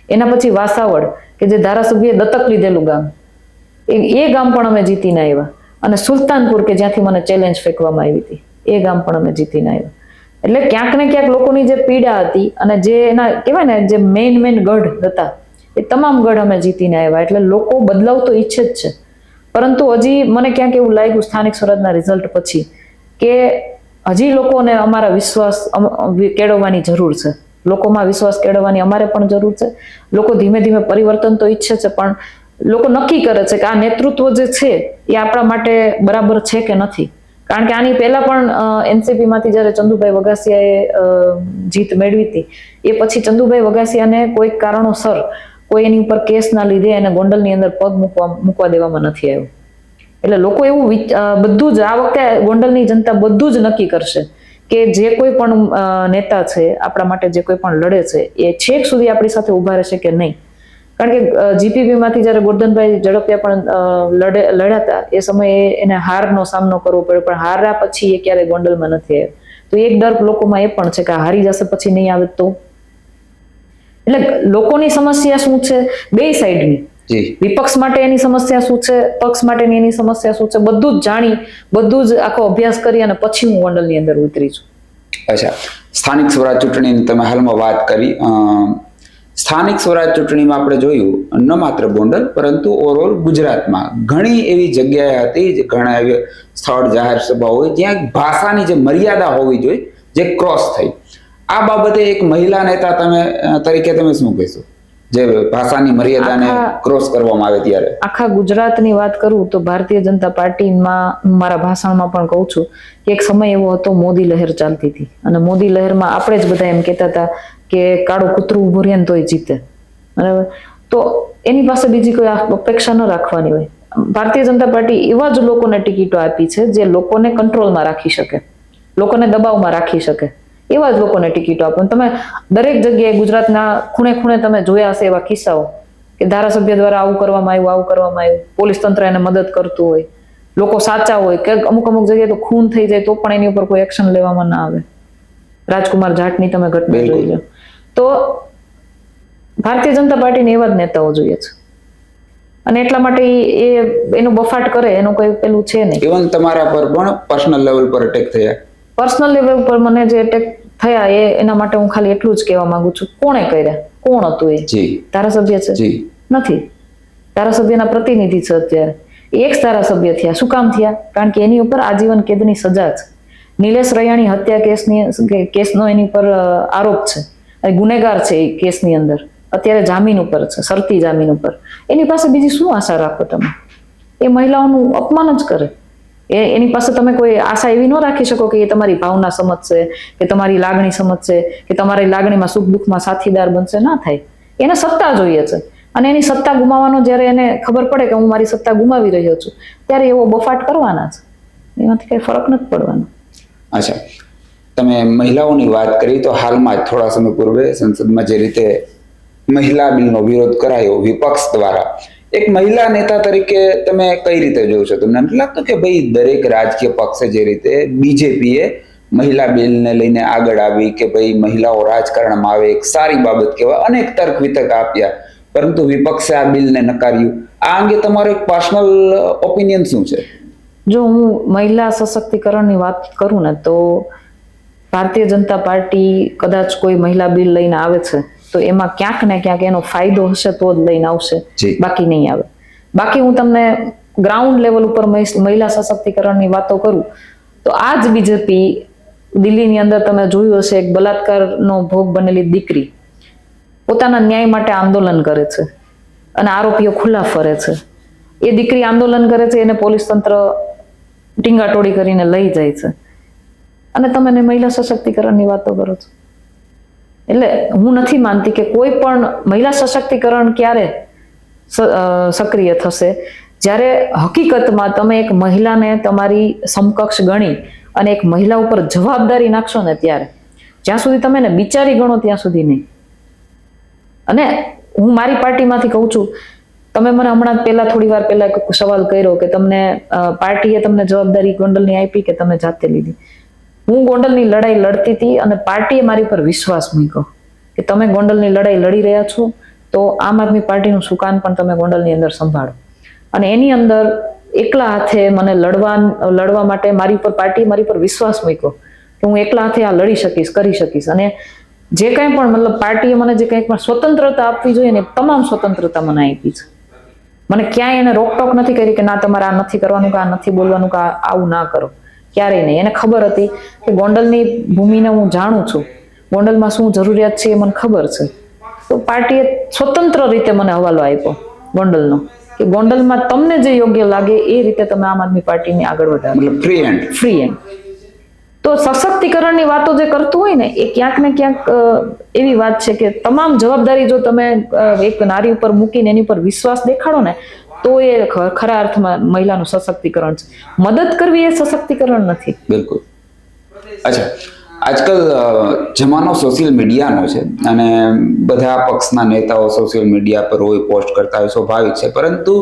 એના પછી વાસાવડ કે જે ધારાસભ્યએ દત્તક લીધેલું ગામ, એ ગામ પણ અમે જીતીને આવ્યા. અને સુલતાનપુર કે જ્યાંથી મને ચેલેન્જ ફેંકવામાં આવી હતી એ ગામ પણ અમે જીતીને આવ્યા. એટલે ક્યાંક ને ક્યાંક લોકોની જે પીડા હતી અને જે એના કહેવાય ને જે મેઇન ગઢ હતા એ તમામ ગઢ અમે જીતીને આવ્યા. એટલે લોકો બદલાવ તો ઈચ્છે જ છે, પરંતુ હજી મને ક્યાંક એવું લાગ્યું સ્થાનિક સ્વરાજના રિઝલ્ટ પછી કે હજી લોકોને અમારા વિશ્વાસ કેળવવાની જરૂર છે. લોકોમાં વિશ્વાસ કેળવવાની અમારે પણ જરૂર છે. લોકો ધીમે ધીમે પરિવર્તન તો ઈચ્છે છે, પણ લોકો નક્કી કરે છે કે આ નેતૃત્વ જે છે એ આપણા માટે બરાબર છે કે નથી. કારણ કે આની પહેલા પણ એનસીપી માંથી જયારે ચંદુભાઈ વઘાસિયાએ જીત મેળવી હતી એ પછી ચંદુભાઈ વઘાસિયાને કોઈક કારણોસર કોઈ એની ઉપર કેસના લીધે એને ગોંડલની અંદર પગ મૂકવા દેવામાં નથી આવ્યું. એટલે લોકો એવું બધું જ આ વખતે ગોંડલની જનતા બધું જ નક્કી કરશે કે જે કોઈ પણ નેતા છે આપણા માટે જે કોઈ પણ લડે છે એ છેક સુધી આપણી સાથે ઉભા રહેશે કે નહીં. કારણ કે જીપીપી માંથી જયારે ગોરધનભાઈ ઝડપિયા પણ લડ્યા હતા એ સમયે એને હારનો સામનો કરવો પડ્યો, પણ હાર્યા પછી એ ક્યારે ગોંડલમાં નથી આવ્યો. તો એક ડર લોકોમાં એ પણ છે કે હારી જશે પછી નહીં આવે તો. એટલે લોકોની સમસ્યા શું છે બે સાઈડની, વિપક્ષ માટે એની સમસ્યા શું છે, પક્ષ માટેની એની સમસ્યા શું છે, બધું જ જાણી બધું જ આખો અભ્યાસ કરી અને પછી હું ગોંડલની અંદર ઉતરી છું. અચ્છા, સ્થાનિક સ્વરાજ ચૂંટણીની તમે હાલમાં વાત કરી. સ્થાનિક સ્વરાજ ચૂંટણીમાં આપણે જોયું ન માત્ર ગોંડલ પરંતુ ઓવરઓલ ગુજરાતમાં ઘણી એવી જગ્યાએ હતી, ઘણા એવા સ્થળ જાહેર સભા હોય જ્યાં ભાષાની જે મર્યાદા હોવી જોઈએ જે ક્રોસ થઈ. આ બાબતે એક મહિલા નેતા તરીકે તમે શું કહેશો જે ભાષાની મર્યાદાને ક્રોસ કરવામાં આવે ત્યારે? આખા ગુજરાતની વાત કરું તો ભારતીય જનતા પાર્ટીમાં હું મારા ભાષણમાં પણ કહું છું કે એક સમય એવો હતો મોદી લહેર ચાલતી હતી અને મોદી લહેરમાં આપણે જ બધા એમ કહેતા હતા કે કાળું કૂતરું ઉભું રહે ને તોય જીતે. બરાબર, તો એની પાસે બીજી કોઈ અપેક્ષા ન રાખવાની હોય. ભારતીય જનતા પાર્ટી એવા જ લોકોને ટિકિટો આપી છે જે લોકોને કંટ્રોલમાં રાખી શકે, લોકોને દબાવમાં રાખી શકે, એવા જ લોકોને ટિકિટો આપો. તમે દરેક જગ્યાએ ગુજરાતના ખૂણે ખૂણે તમે જોયા હશે એવા કિસ્સાઓ કે ધારાસભ્ય દ્વારા આવું કરવામાં આવ્યું, પોલીસ તંત્ર એને મદદ કરતું હોય, લોકો સાચા હોય કે અમુક જગ્યાએ તો ખૂન થઈ જાય તો પણ એની ઉપર કોઈ એક્શન લેવામાં ના આવે. રાજકુમાર જાટની તમે ઘટના જોઈ લો. તો ભારતીય જનતા પાર્ટીને એવા જ નેતાઓ જોઈએ છે અને એટલા માટે એનો બફાટ કરે એનો કોઈ પેલું છે નહીં. ઇવન તમારા પર પણ પર્સનલ લેવલ પર અટેક થયા? પર્સનલ લેવલ પર મને જે અટેક થયા એના માટે હું ખાલી એટલું જ કહેવા માંગુ છું, કોણે કર્યા, કોણ હતું એ? ધારાસભ્ય છે? નથી. ધારાસભ્યના પ્રતિનિધિ છે અત્યારે. એક ધારાસભ્ય થયા. શું કામ થયા? કારણ કે એની ઉપર આજીવન કેદની સજા છે. નિલેશ રૈયાણી હત્યા કેસનો એની પર આરોપ છે, ગુનેગાર છે એ કેસની અંદર, અત્યારે જામીન ઉપર છે, શરતી જામીન ઉપર. એની પાસે બીજી શું આશા રાખો તમે? એ મહિલાઓનું અપમાન જ કરે. એની પાસે તમે કોઈ આશા એવી ન રાખી શકો કે એ તમારી ભાવના સમજશે, કે તમારી લાગણી સમજશે, કે તમારી લાગણીમાં સુખ દુઃખમાં સાથીદાર બનશે. ના થાય. એને સત્તા જોઈએ છે અને એની સત્તા ગુમાવવાનો જ્યારે એને ખબર પડે કે હું મારી સત્તા ગુમાવી રહ્યો છું ત્યારે એવો બફાટ કરવાના છે, એનાથી કઈ ફરક નથી પડવાનો. અચ્છા, તમે મહિલાઓની વાત કરી તો હાલમાં જ થોડા સમય પૂર્વે સંસદમાં જે રીતે મહિલા બિલનો વિરોધ કરાયો વિપક્ષ દ્વારા, એક મહિલા નેતા તરીકે તમે કઈ રીતે જોવો છો? તમને નથી લાગતું કે ભાઈ દરેક રાજકીય પક્ષે જે રીતે બીજેપીએ મહિલા બિલને લઈને આગળ આવી કે ભાઈ મહિલાઓ રાજકારણમાં આવે એક સારી બાબત કહેવાય, અનેક તર્ક વિતર્ક આપ્યા, પરંતુ વિપક્ષે આ બિલને નકાર્યું. આ અંગે તમારો એક પર્સનલ ઓપિનિયન શું છે? જો હું મહિલા સશક્તિકરણની વાત કરું ને તો ભારતીય જનતા પાર્ટી કદાચ કોઈ મહિલા બિલ લઈને આવે છે તો એમાં ક્યાંક ને ક્યાંક એનો ફાયદો હશે તો જ લઈને આવશે, બાકી નહીં આવે. બાકી હું તમને ગ્રાઉન્ડ લેવલ ઉપર મહિલા સશક્તિકરણની વાતો કરું તો આ જ બીજેપી દિલ્હીની અંદર તમે જોયું હશે, એક બલાત્કારનો ભોગ બનેલી દીકરી પોતાના ન્યાય માટે આંદોલન કરે છે અને આરોપીઓ ખુલ્લા ફરે છે. એ દીકરી આંદોલન કરે છે, એને પોલીસ તંત્ર ટીંગાટોળી કરીને લઈ જાય છે, અને તમે મહિલા સશક્તિકરણની વાતો કરો છો. એટલે હું નથી માનતી કે કોઈ પણ મહિલા સશક્તિકરણ ક્યારે સક્રિય થશે જ્યારે હકીકતમાં તમે એક મહિલાને તમારી સમકક્ષ ગણી અને એક મહિલા ઉપર જવાબદારી નાખશો ને ત્યારે. જ્યાં સુધી તમે એને બિચારી ગણો ત્યાં સુધી નહીં. અને હું મારી પાર્ટીમાંથી કહું છું, તમે મને હમણાં થોડી વાર પહેલા એક સવાલ કર્યો કે તમને પાર્ટીએ તમને જવાબદારી ગોંડલની આપી કે તમે જાતે લીધી. હું ગોંડલની લડાઈ લડતી હતી અને પાર્ટીએ મારી પર વિશ્વાસ મૂક્યો કે તમે ગોંડલની લડાઈ લડી રહ્યા છો તો આમ આદમી પાર્ટીનું સુકાન પણ તમે ગોંડલની અંદર સંભાળો. અને એની અંદર એકલા હાથે મને લડવા માટે મારી પર પાર્ટીએ મારી પર વિશ્વાસ મૂક્યો કે હું એકલા હાથે આ લડી શકીશ, કરી શકીશ. અને જે કંઈ પણ મતલબ પાર્ટીએ મને જે કંઈ પણ સ્વતંત્રતા આપવી જોઈએ ને તમામ સ્વતંત્રતા મને આપી છે. મને ક્યાંય એને રોકટોક નથી કરી કે ના તમારે આ નથી કરવાનું, કે આ નથી બોલવાનું, કે આવું ના કરો. ક્યારેય નહીં. એને ખબર હતી કે ગોંડલની ભૂમિને હું જાણું છું, ગોંડલમાં શું જરૂરિયાત છે એ મને ખબર છે. તો પાર્ટીએ સ્વતંત્ર રીતે મને હવાલો આપ્યો ગોંડલનો કે ગોંડલમાં તમને જે યોગ્ય લાગે એ રીતે તમે આમ આદમી પાર્ટીને આગળ વધારો. Free and. તો સશક્તિકરણની વાતો જે કરતું હોય ને એ ક્યાંક ને ક્યાંક એવી વાત છે કે તમામ જવાબદારી જો તમે એક નારી ઉપર મૂકીને એની પર વિશ્વાસ દેખાડો ને તો એ ખરા અર્થમાં મહિલાનું સશક્તિકરણ છે. મદદ કરવી એ સશક્તિકરણ નથી. બિલકુલ. અચ્છા, આજકાલ જમાનો સોશિયલ મીડિયાનો છે અને બધા પક્ષના નેતાઓ સોશિયલ મીડિયા પર હોય, પોસ્ટ કરતા હોય, સ્વાભાવિક છે. પરંતુ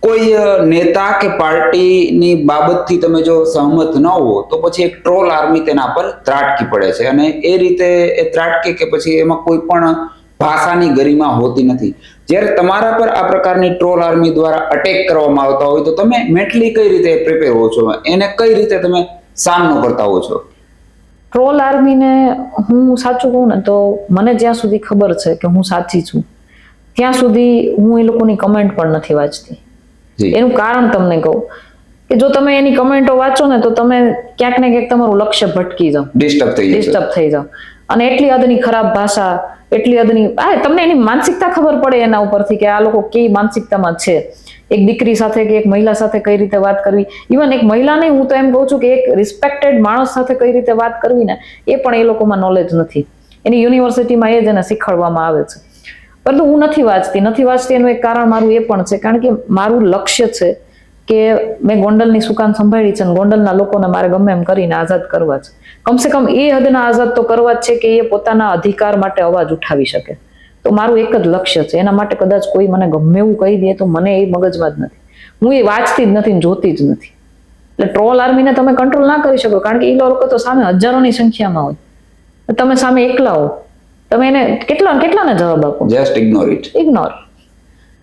કોઈ નેતા કે પાર્ટીની બાબતથી તમે જો સહમત ન હો તો પછી એક ટ્રોલ આર્મી તેના પર ત્રાટકી પડે છે અને એ રીતે એ ત્રાટકે કે પછી એમાં કોઈ પણ ભાષાની ગરિમા હોતી નથી. જ્યારે તમારા પર આ પ્રકારની ટ્રોલ આર્મી દ્વારા અટેક કરવામાં આવતા હોય તો તમે મેન્ટલી કઈ રીતે પ્રિપેર હો છો, એને કઈ રીતે તમે સામનો કરતા હો છો? ટ્રોલ આર્મીને હું સાચું કહું ને તો મને જ્યાં સુધી ખબર છે કે હું સાચી છું ત્યાં સુધી હું એ લોકોની કમેન્ટ પણ નથી વાંચતી. એનું કારણ તમને કહું કે જો તમે એની કમેન્ટો વાંચો ને તો તમે ક્યાંક ને ક્યાંક તમારું લક્ષ્ય ભટકી જાઓ, ડિસ્ટર્બ થઈ જાઓ. અને એટલી હદની ખરાબ ભાષા, એટલી હદની તમને એની માનસિકતા ખબર પડે એના ઉપરથી કે આ લોકો કેવી માનસિકતામાં છે. એક દીકરી સાથે કે એક મહિલા સાથે કઈ રીતે વાત કરવી, ઇવન એક મહિલા નહીં, હું તો એમ કહું છું કે એક રિસ્પેક્ટેડ માણસ સાથે કઈ રીતે વાત કરવી ને એ પણ એ લોકોમાં નોલેજ નથી. એની યુનિવર્સિટીમાં એ જ એને શીખવાડવામાં આવે છે. પરંતુ હું નથી વાંચતી એનું એક કારણ મારું એ પણ છે કારણ કે મારું લક્ષ્ય છે કે મેં ગોંડલની સુકાન સંભાળી છે અને ગોંડલના લોકોને મારે ગમે એમ કરીને આઝાદ કરવા છે. કમસે કમ એ હદના આઝાદ તો કરવા જ છે કે એ પોતાના અધિકાર માટે અવાજ ઉઠાવી શકે. તો મારું એક જ લક્ષ્ય છે. એના માટે કદાચ કોઈ મને ગમે એવું કહી દે તો મને એ મગજમાં જ નથી. હું એ વાંચતી જ નથી, જોતી જ નથી. એટલે ટ્રોલ આર્મીને તમે કંટ્રોલ ના કરી શકો કારણ કે એ લોકો તો સામે હજારોની સંખ્યામાં હોય, તમે સામે એકલા હો. તમે એને કેટલાને જવાબ આપો? Just ignore.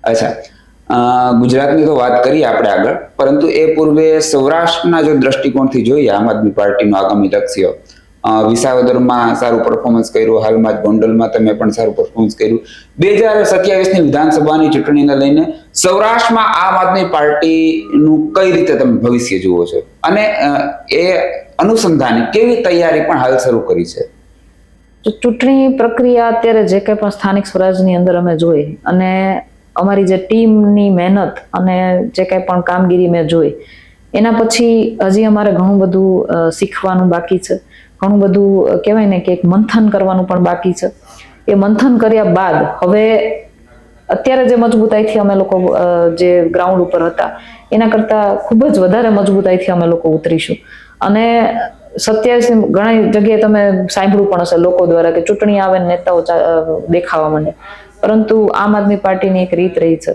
અચ્છા, ગુજરાતની તો વાત કરીએ આપણે આગળ, પરંતુ એ પૂર્વે સૌરાષ્ટ્રના જો દ્રષ્ટિકોણથી જોઈએ આમ આદમી પાર્ટીનું આગામી લક્ષ્ય, વિસાવદરમાં સારું પરફોર્મન્સ કર્યું, હાલમાં જ ગોંડલમાં તમે પણ સારું પરફોર્મન્સ કર્યું. 2027ની વિધાનસભાની ચૂંટણીને લઈને સૌરાષ્ટ્રમાં આમ આદમી પાર્ટીનું કઈ રીતે તમે ભવિષ્ય જુઓ છો અને એ અનુસંધાને કેવી તૈયારી પણ હાલ શરૂ કરી છે? ચૂંટણી પ્રક્રિયા અત્યારે જે કંઈ પણ સ્થાનિક સ્વરાજની અંદર અમે જોઈ અને અમારી જે ટીમની મહેનત અને જે કંઈ પણ કામગીરી મેં જોઈ એના પછી હજી અમારે ઘણું બધું શીખવાનું બાકી છે. ઘણું બધું કહેવાય ને કે એક મંથન કરવાનું પણ બાકી છે. એ મંથન કર્યા બાદ હવે અત્યારે જે મજબૂતાઈથી અમે લોકો જે ગ્રાઉન્ડ ઉપર હતા એના કરતાં ખૂબ જ વધારે મજબૂતાઈથી અમે લોકો ઉતરીશું. અને 27 ઘણી જગ્યાએ તમે સાંભળ્યું પણ હશે લોકો દ્વારા કે ચૂંટણી આવે ને નેતાઓ દેખાવા માંડે. પરંતુ આમ આદમી પાર્ટીની એક રીત રહી છે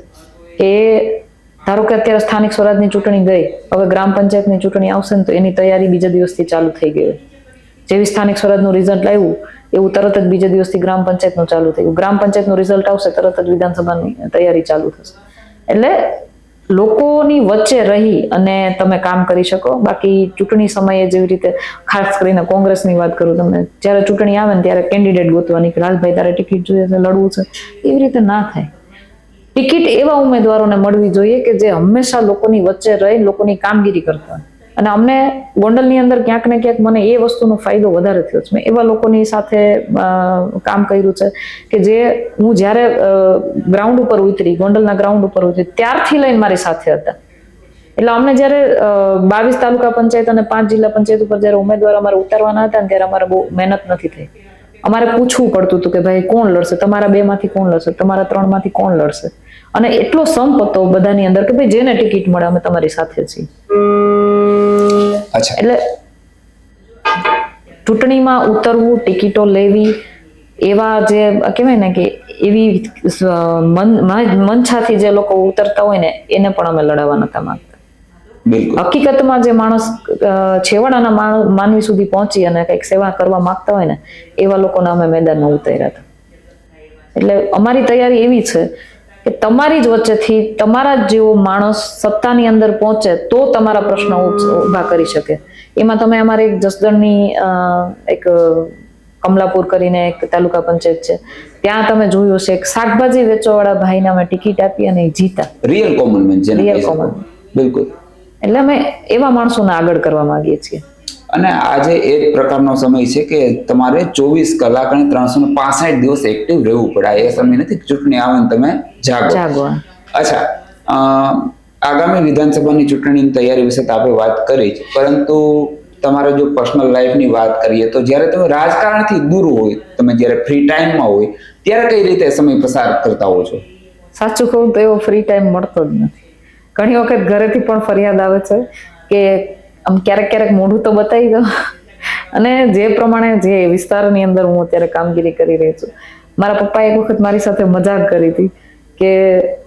કે ધારો કે અત્યારે સ્થાનિક સ્વરાજની ચૂંટણી ગઈ, હવે ગ્રામ પંચાયતની ચૂંટણી આવશે ને તો એની તૈયારી બીજા દિવસથી ચાલુ થઈ ગઈ. જેવી સ્થાનિક સ્વરાજનું રિઝલ્ટ આવ્યું એવું તરત જ બીજા દિવસથી ગ્રામ પંચાયતનું ચાલુ થઈ ગયું. ગ્રામ પંચાયતનું રિઝલ્ટ આવશે તરત જ વિધાનસભાની તૈયારી ચાલુ થશે. એટલે લોકોની વચ્ચે રહી અને તમે કામ કરી શકો. બાકી ચૂંટણી સમયે જેવી રીતે ખાસ કરીને કોંગ્રેસની વાત કરું, તમને જ્યારે ચૂંટણી આવે ને ત્યારે કેન્ડિડેટ ગોતવાની કે રાજભાઈ તારે ટિકિટ જોઈએ છે, લડવું છે, એવી રીતે ના થાય. ટિકિટ એવા ઉમેદવારોને મળવી જોઈએ કે જે હંમેશા લોકોની વચ્ચે રહી લોકોની કામગીરી કરતા હોય અને અમને ગોંડલની અંદર ક્યાંક ને ક્યાંક મને એ વસ્તુનો ફાયદો વધારે થયો છે. મેં એવા લોકોની સાથે કામ કર્યું છે કે જે હું જ્યારે ગ્રાઉન્ડ ઉપર ઉતરી, ગોંડલના ગ્રાઉન્ડ ઉપર ઉતરી ત્યારથી લઈને મારી સાથે હતા. એટલે અમને જ્યારે 22 તાલુકા પંચાયત અને 5 જિલ્લા પંચાયત ઉપર જ્યારે ઉમેદવાર અમારે ઉતારવાના હતા ને ત્યારે અમારે બહુ મહેનત નથી થઈ. અમારે પૂછવું પડતું હતું કે ભાઈ કોણ લડશે, તમારા 2 માંથી કોણ લડશે, તમારા 3 માંથી કોણ લડશે. અને એટલો સંપ હતો બધાની અંદર કે ભાઈ જેને ટિકિટ મળે અમે તમારી સાથે છીએ. અચ્છા, એટલે ચૂંટણીમાં ઉતરવું, ટિકિટો લેવી, એવા જે કહેવાય ને કે એવી મનછાથી જે લોકો ઉતરતા હોય ને એને પણ અમે લડાવવા નતા માંગતા. બિલકુલ. હકીકતમાં જે માણસ છેવાડાના માનવી સુધી પહોંચી અને કંઈક સેવા કરવા માંગતા હોય ને એવા લોકોને અમે મેદાનમાં ઉતાર્યા હતા. એટલે અમારી તૈયારી એવી છે કે તમારી જ વચ્ચેથી તમારા જ જેવો માણસ સત્તાની અંદર પહોંચે તો તમારા પ્રશ્નો ઊભા કરી શકે. એમાં તમે અમારે એક જસદણની એક કમલાપુર કરીને એક તાલુકા પંચાયત છે, ત્યાં તમે જોયું હશે એક શાકભાજી વેચવાવાળા ભાઈને અમે ટિકિટ આપી અને એ જીતા. રિયલ કોમન મેન જેને રિયલ કહી શકો. કોમન. બિલકુલ. એટલે અમે એવા માણસોને આગળ કરવા માંગીએ છીએ. અને આજે એક પ્રકારનો સમય છે કે તમારે 24 કલાક અને 365 દિવસ એક્ટિવ રહેવું પડે. એ સમય નથી ચૂંટણી આવે ને તમે જાગો. અચ્છા, આગામી વિધાનસભાની ચૂંટણીની તૈયારી વિશે તો આપણે વાત કરી જ, પરંતુ તમારે જો પર્સનલ લાઈફની વાત કરીએ તો જ્યારે તમે રાજકારણથી દૂર હોય, તમે જ્યારે ફ્રી ટાઈમમાં હોય ત્યારે કઈ રીતે સમય પસાર કરતા હો છો? સાચું કહું તો એવો ફ્રી ટાઈમ મળતો જ નથી. ઘણી વખત ઘરેથી પણ ફરિયાદ આવે છે કે આમ ક્યારેક મોઢું તો બતાવી દો. અને જે પ્રમાણે જે વિસ્તારની અંદર હું અત્યારે કામગીરી કરી રહી છું, મારા પપ્પા એક વખત મારી સાથે મજાક કરી હતી કે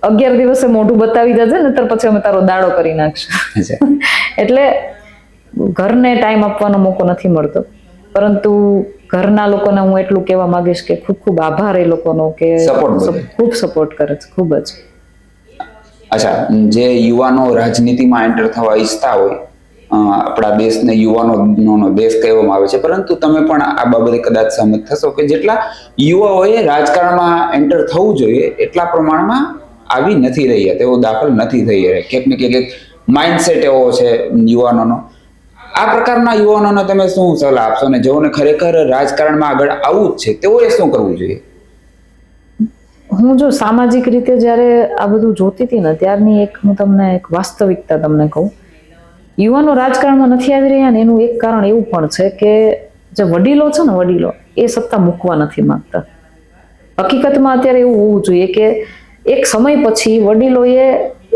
11 દિવસે મોઢું બતાવી જજે ને ત્યાર પછી અમે તારો દાડો કરી નાખશું. એટલે ઘરને ટાઈમ આપવાનો મોકો નથી મળતો, પરંતુ ઘરના લોકોને હું એટલું કહેવા માંગીશ કે ખૂબ ખૂબ આભાર એ લોકોનો કે ખૂબ સપોર્ટ કરે છે, ખૂબ જ. અચ્છા, જે યુવાનો રાજનીતિમાં એન્ટર થવા ઈચ્છતા હોય, આપણા દેશને યુવાનોનો દેશ કહેવામાં આવે છે, પરંતુ તમે પણ આ બાબતે કદાચ સહમત થશો કે જેટલા યુવાઓએ રાજકારણમાં એન્ટર થવું જોઈએ એટલા પ્રમાણમાં આવી નથી રહ્યા, તેઓ દાખલ નથી થઈ રહ્યા. ક્યાંક ને ક્યાંક માઇન્ડસેટ એવો છે યુવાનોનો. આ પ્રકારના યુવાનોને તમે શું સલાહ આપશો ને જેઓને ખરેખર રાજકારણમાં આગળ આવવું જ છે તેઓએ શું કરવું જોઈએ? હું જો સામાજિક રીતે જ્યારે આ બધું જોતી હતી ને ત્યારની એક હું તમને એક વાસ્તવિકતા તમને કહું. યુવાનો રાજકારણમાં નથી આવી રહ્યા ને એનું એક કારણ એવું પણ છે કે જે વડીલો છે ને વડીલો એ સત્તા મૂકવા નથી માંગતા. હકીકતમાં અત્યારે એવું હોવું જોઈએ કે એક સમય પછી વડીલોએ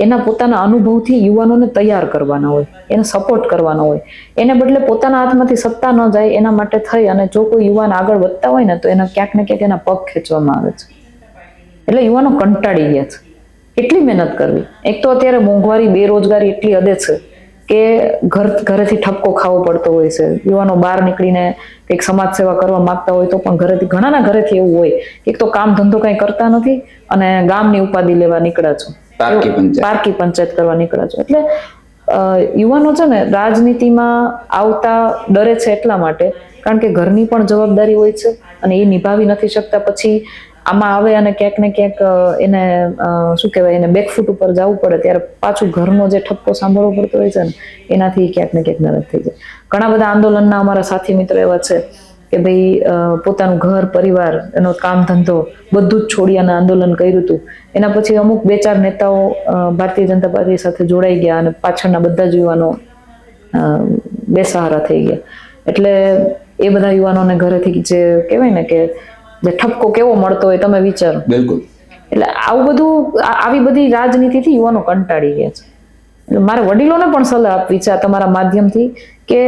એના પોતાના અનુભવથી યુવાનોને તૈયાર કરવાના હોય, એને સપોર્ટ કરવાનો હોય. એને બદલે પોતાના હાથમાંથી સત્તા ન જાય એના માટે થઈ અને જો કોઈ યુવાન આગળ વધતા હોય ને તો એના ક્યાંક ને ક્યાંક એના પગ ખેંચવામાં આવે છે. એટલે યુવાનો કંટાળી ગયા છે. કેટલી મહેનત કરવી? એક તો અત્યારે મોંઘવારી, બેરોજગારી એટલી હદે છે કે ઘરેથી ઠપકો ખાવો પડતો હોય છે. યુવાનો બહાર નીકળીને કંઈક સમાજ સેવા કરવા માંગતા હોય તો પણ ઘરેથી, ઘણાના ઘરેથી એવું હોય કે એક તો કામ ધંધો કંઈ કરતા નથી અને ગામની ઉપાધિ લેવા નીકળ્યા છો, પારકી પંચાયત કરવા નીકળ્યા છો. એટલે યુવાનો છે ને રાજનીતિમાં આવતા ડરે છે એટલા માટે કારણ કે ઘરની પણ જવાબદારી હોય છે અને એ નિભાવી નથી શકતા. પછી આમાં આવે અને ક્યાંક ને ક્યાંક એને શું કહેવાય, એને બેકફૂટ ઉપર જવું પડે ત્યારે પાછું ઘરનો જે ઠપકો સાંભળવો પડતો હોય છે ને એનાથી ક્યાંક ને ક્યાંક નરક થઈ જાય. ઘણા બધા આંદોલનના અમારા સાથી મિત્રો એવા છે કે ભાઈ પોતાનું ઘર, પરિવાર, એનો કામ ધંધો બધું જ છોડી અને આંદોલન કર્યું હતું. એના પછી અમુક 2-4 નેતાઓ ભારતીય જનતા પાર્ટી સાથે જોડાઈ ગયા અને પાછળના બધા જ યુવાનો બેસહારા થઈ ગયા. એટલે એ બધા યુવાનોને ઘરેથી જે કહેવાય ને કે જે ઠપકો કેવો મળતો હોય તમે વિચારો. બિલકુલ. એટલે આવું બધું, આવી બધી રાજનીતિથી યુવાનો કંટાળી ગયા છે. એટલે મારે વડીલોને પણ સલાહ આપવી છે આ તમારા માધ્યમથી કે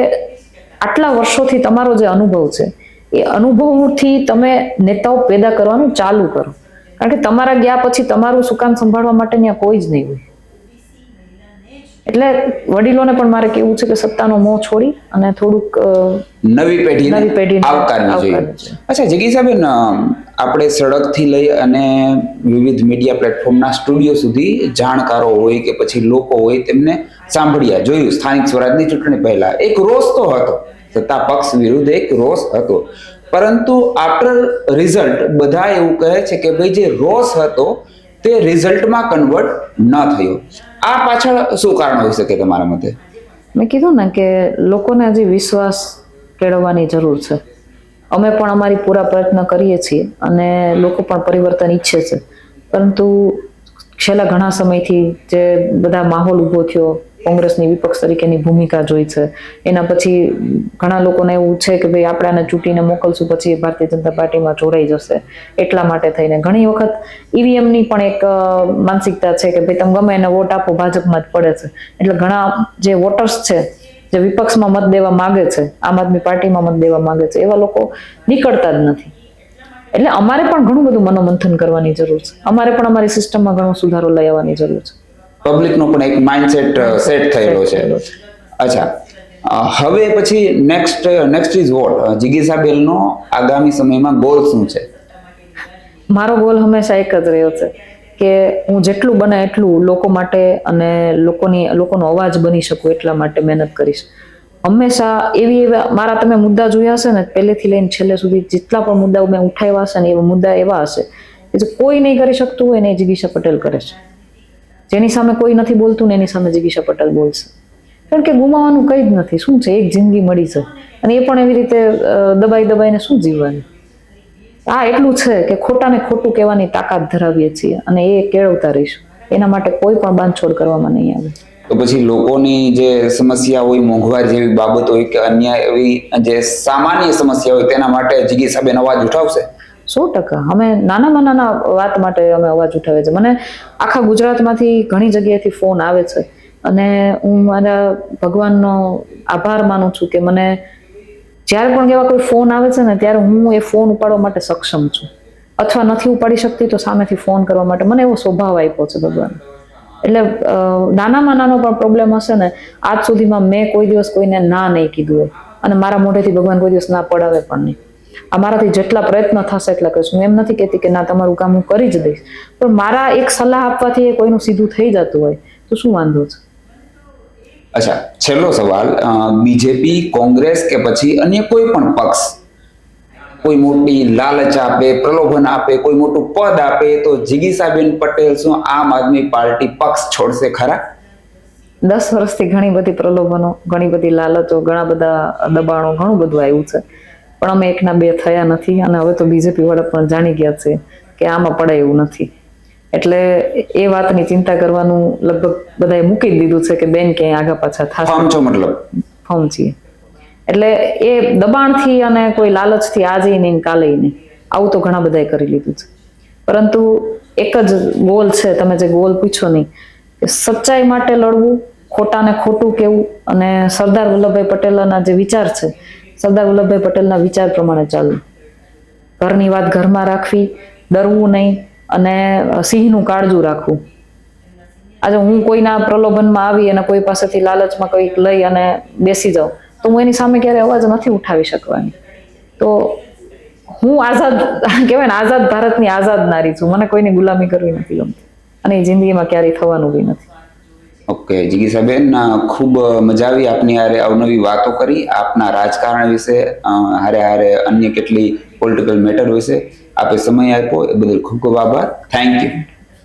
આટલા વર્ષોથી તમારો જે અનુભવ છે એ અનુભવથી તમે નેતાઓ પેદા કરવાનું ચાલુ કરો. કારણ કે તમારા ગયા પછી તમારું સુકાન સંભાળવા માટે ત્યાં કોઈ જ નહીં હોય. એટલે વડીલોને પણ મારે કેવું છે કે સત્તાનો મોહ છોડી અને થોડુંક નવી પેઢીને આવકારવી જોઈએ. અચ્છા જિગીષાબેન, આપણે સડકથી લઈ અને વિવિધ મીડિયા પ્લેટફોર્મના સ્ટુડિયો સુધી જાણકારો હોય કે પછી લોકો હોય તેમને સાંભળ્યા, જોયું. સ્થાનિક સ્વરાજની ચૂંટણી પહેલા એક રોષ તો હતો, સત્તા પક્ષ વિરુદ્ધ એક રોષ હતો, પરંતુ આફ્ટર રિઝલ્ટ બધા એવું કહે છે કે ભાઈ જે રોષ હતો તે રિઝલ્ટમાં કન્વર્ટ ન થયો. આ પાછળ શું કારણ હોઈ શકે તમારા મતે? મેં કીધું ને કે લોકોને હજી વિશ્વાસ કેળવવાની જરૂર છે. અમે પણ અમારી પૂરા પ્રયત્ન કરીએ છીએ અને લોકો પણ પરિવર્તન ઈચ્છે છે, પરંતુ છેલ્લા ઘણા સમયથી જે બધા માહોલ ઊભો થયો, કોંગ્રેસની વિપક્ષ તરીકેની ભૂમિકા જોઈ છે, એના પછી ઘણા લોકોને એવું છે કે ભાઈ આપણે આને ચૂંટીને મોકલશું પછી ભારતીય જનતા પાર્ટીમાં જોડાઈ જશે, એટલા માટે થઈને ઘણી વખત ઈવીએમની પણ એક માનસિકતા છે કે ભાઈ તમે ગમે એને વોટ આપો ભાજપમાં જ પડે છે. એટલે ઘણા જે વોટર્સ છે જે વિપક્ષમાં મત દેવા માંગે છે, આમ આદમી પાર્ટીમાં મત દેવા માંગે છે, એવા લોકો નીકળતા જ નથી. એટલે અમારે પણ ઘણું બધું મનોમંથન કરવાની જરૂર છે. અમારે પણ અમારી સિસ્ટમમાં ઘણો સુધારો લઈ આવવાની જરૂર છે. પબ્લિકનો પણ એક માઇન્ડસેટ સેટ થયેલો છે. અચ્છા, હવે પછી નેક્સ્ટ ઇઝ વોટ? જિગીસાબેનનો આગામી સમયમાં ગોલ શું છે? મારો ગોલ હંમેશા એક જ રહ્યો છે કે હું જેટલું બને એટલું લોકો માટે અને લોકોનો અવાજ બની શકું એટલા માટે મહેનત કરીશ. હંમેશા એવા મારા તમે મુદ્દા જોયા હશે ને, પહેલેથી લઈને છેલ્લે સુધી જેટલા પણ મુદ્દાઓ મેં ઉઠાવ્યા હશે ને, એવા મુદ્દા એવા હશે કે જે કોઈ નહીં કરી શકતું હોય ને એ જિગીશા પટેલ કરે છે. જેની સામે કોઈ નથી બોલતું ને એની સામે જિગીશા પટેલ બોલશે. કારણ કે ગુમાવવાનું કંઈ જ નથી. શું છે, એક જિંદગી મળી છે અને એ પણ એવી રીતે દબાઈને શું જીવવાનું. આ એટલું છે કે ખોટાને ખોટું કહેવાની તાકાત ધરાવીએ છીએ અને એ કેળવતા રહીશું. એના માટે કોઈ પણ બાંધછોડ કરવામાં નહીં આવે. તો પછી લોકોની જે સમસ્યા હોય, મોંઘવારી જેવી બાબત હોય કે અન્ય એવી જે સામાન્ય સમસ્યા હોય, તેના માટે જિગીસાબેન અવાજ ઉઠાવશે? 100%. અમે નાનામાં નાના વાત માટે અમે અવાજ ઉઠાવે છે. મને આખા ગુજરાતમાંથી ઘણી જગ્યાએથી ફોન આવે છે અને હું મારા ભગવાનનો આભાર માનું છું કે મને જ્યારે પણ એવા કોઈ ફોન આવે છે ને ત્યારે હું એ ફોન ઉપાડવા માટે સક્ષમ છું, અથવા નથી ઉપાડી શકતી તો સામેથી ફોન કરવા માટે મને એવો સ્વભાવ આપ્યો છે ભગવાન. એટલે નાનામાં નાનો પણ પ્રોબ્લેમ હશે ને, આજ સુધીમાં મેં કોઈ દિવસ કોઈને ના નહીં કીધું હોય અને મારા મોઢેથી ભગવાન કોઈ દિવસ ના પડાવે પણ નહીં. અમારાથી જેટલા પ્રયત્ન થશે એટલા કરીશું. એમ નથી કહેતી કે ના તમારું કામ હું કરી જ દઈશ, પણ મારા એક સલાહ આપવાથી એ કોઈનું સીધું થઈ જતું હોય તો શું વાંધો છે. અચ્છા, છેલ્લો સવાલ, બીજેપી, કોંગ્રેસ કે પછી અન્ય કોઈ પણ પક્ષ કોઈ મોટી લાલચ આપે, પ્રલોભન આપે, કોઈ મોટું પદ આપે તો જિગીસાબેન પટેલ શું આમ આદમી પાર્ટી પક્ષ છોડશે ખરા? 10 વર્ષથી ઘણી બધી પ્રલોભનો, ઘણી બધી લાલચો, ઘણા બધા દબાણો, ઘણું બધું આવ્યું છે, પણ અમે એકના બે થયા નથી. અને હવે તો બીજેપી વાળા પણ જાણી ગયા છે કે આમાં પડાય એવું નથી. એટલે એ વાતની ચિંતા કરવાનું લગભગ બધાએ મૂકી દીધું છે કે બેન ક્યાંય આગા પાછા થશે. ફોર્મ છો મતલબ? ફોર્મ છીએ. એટલે એ દબાણથી અને કોઈ લાલચથી આજે નહીં કાલે નહીં, આવું તો ઘણા બધાએ કરી લીધું છે. પરંતુ એક જ ગોલ છે, તમે જે ગોલ પૂછો નહીં, કે સચ્ચાઈ માટે લડવું, ખોટાને ખોટું કહેવું અને સરદાર વલ્લભભાઈ પટેલના જે વિચાર છે, સરદાર વલ્લભભાઈ પટેલના વિચાર પ્રમાણે ચાલવું. ઘરની વાત ઘરમાં રાખવી, ડરવું નહીં અને સિંહનું કાળજું રાખવું. આજે હું કોઈના પ્રલોભનમાં આવી અને કોઈ પાસેથી લાલચમાં કંઈક લઈ અને બેસી જાઉં તો હું એની સામે ક્યારે અવાજ નથી ઉઠાવી શકવાની. તો હું આઝાદ કહેવાય ને, આઝાદ ભારતની આઝાદ નારી છું. મને કોઈની ગુલામી કરવી નથી ગમતી અને એ જિંદગીમાં ક્યારેય થવાનું બી નથી. ઓકે જિગીસાબેન, ખૂબ મજા આવી આપની હારે અવનવી વાતો કરી. આપના રાજકારણ વિશે, હારે અન્ય કેટલી પોલિટિકલ મેટર વિશે આપે સમય આપ્યો એ બદલ ખૂબ ખૂબ આભાર. Thank you.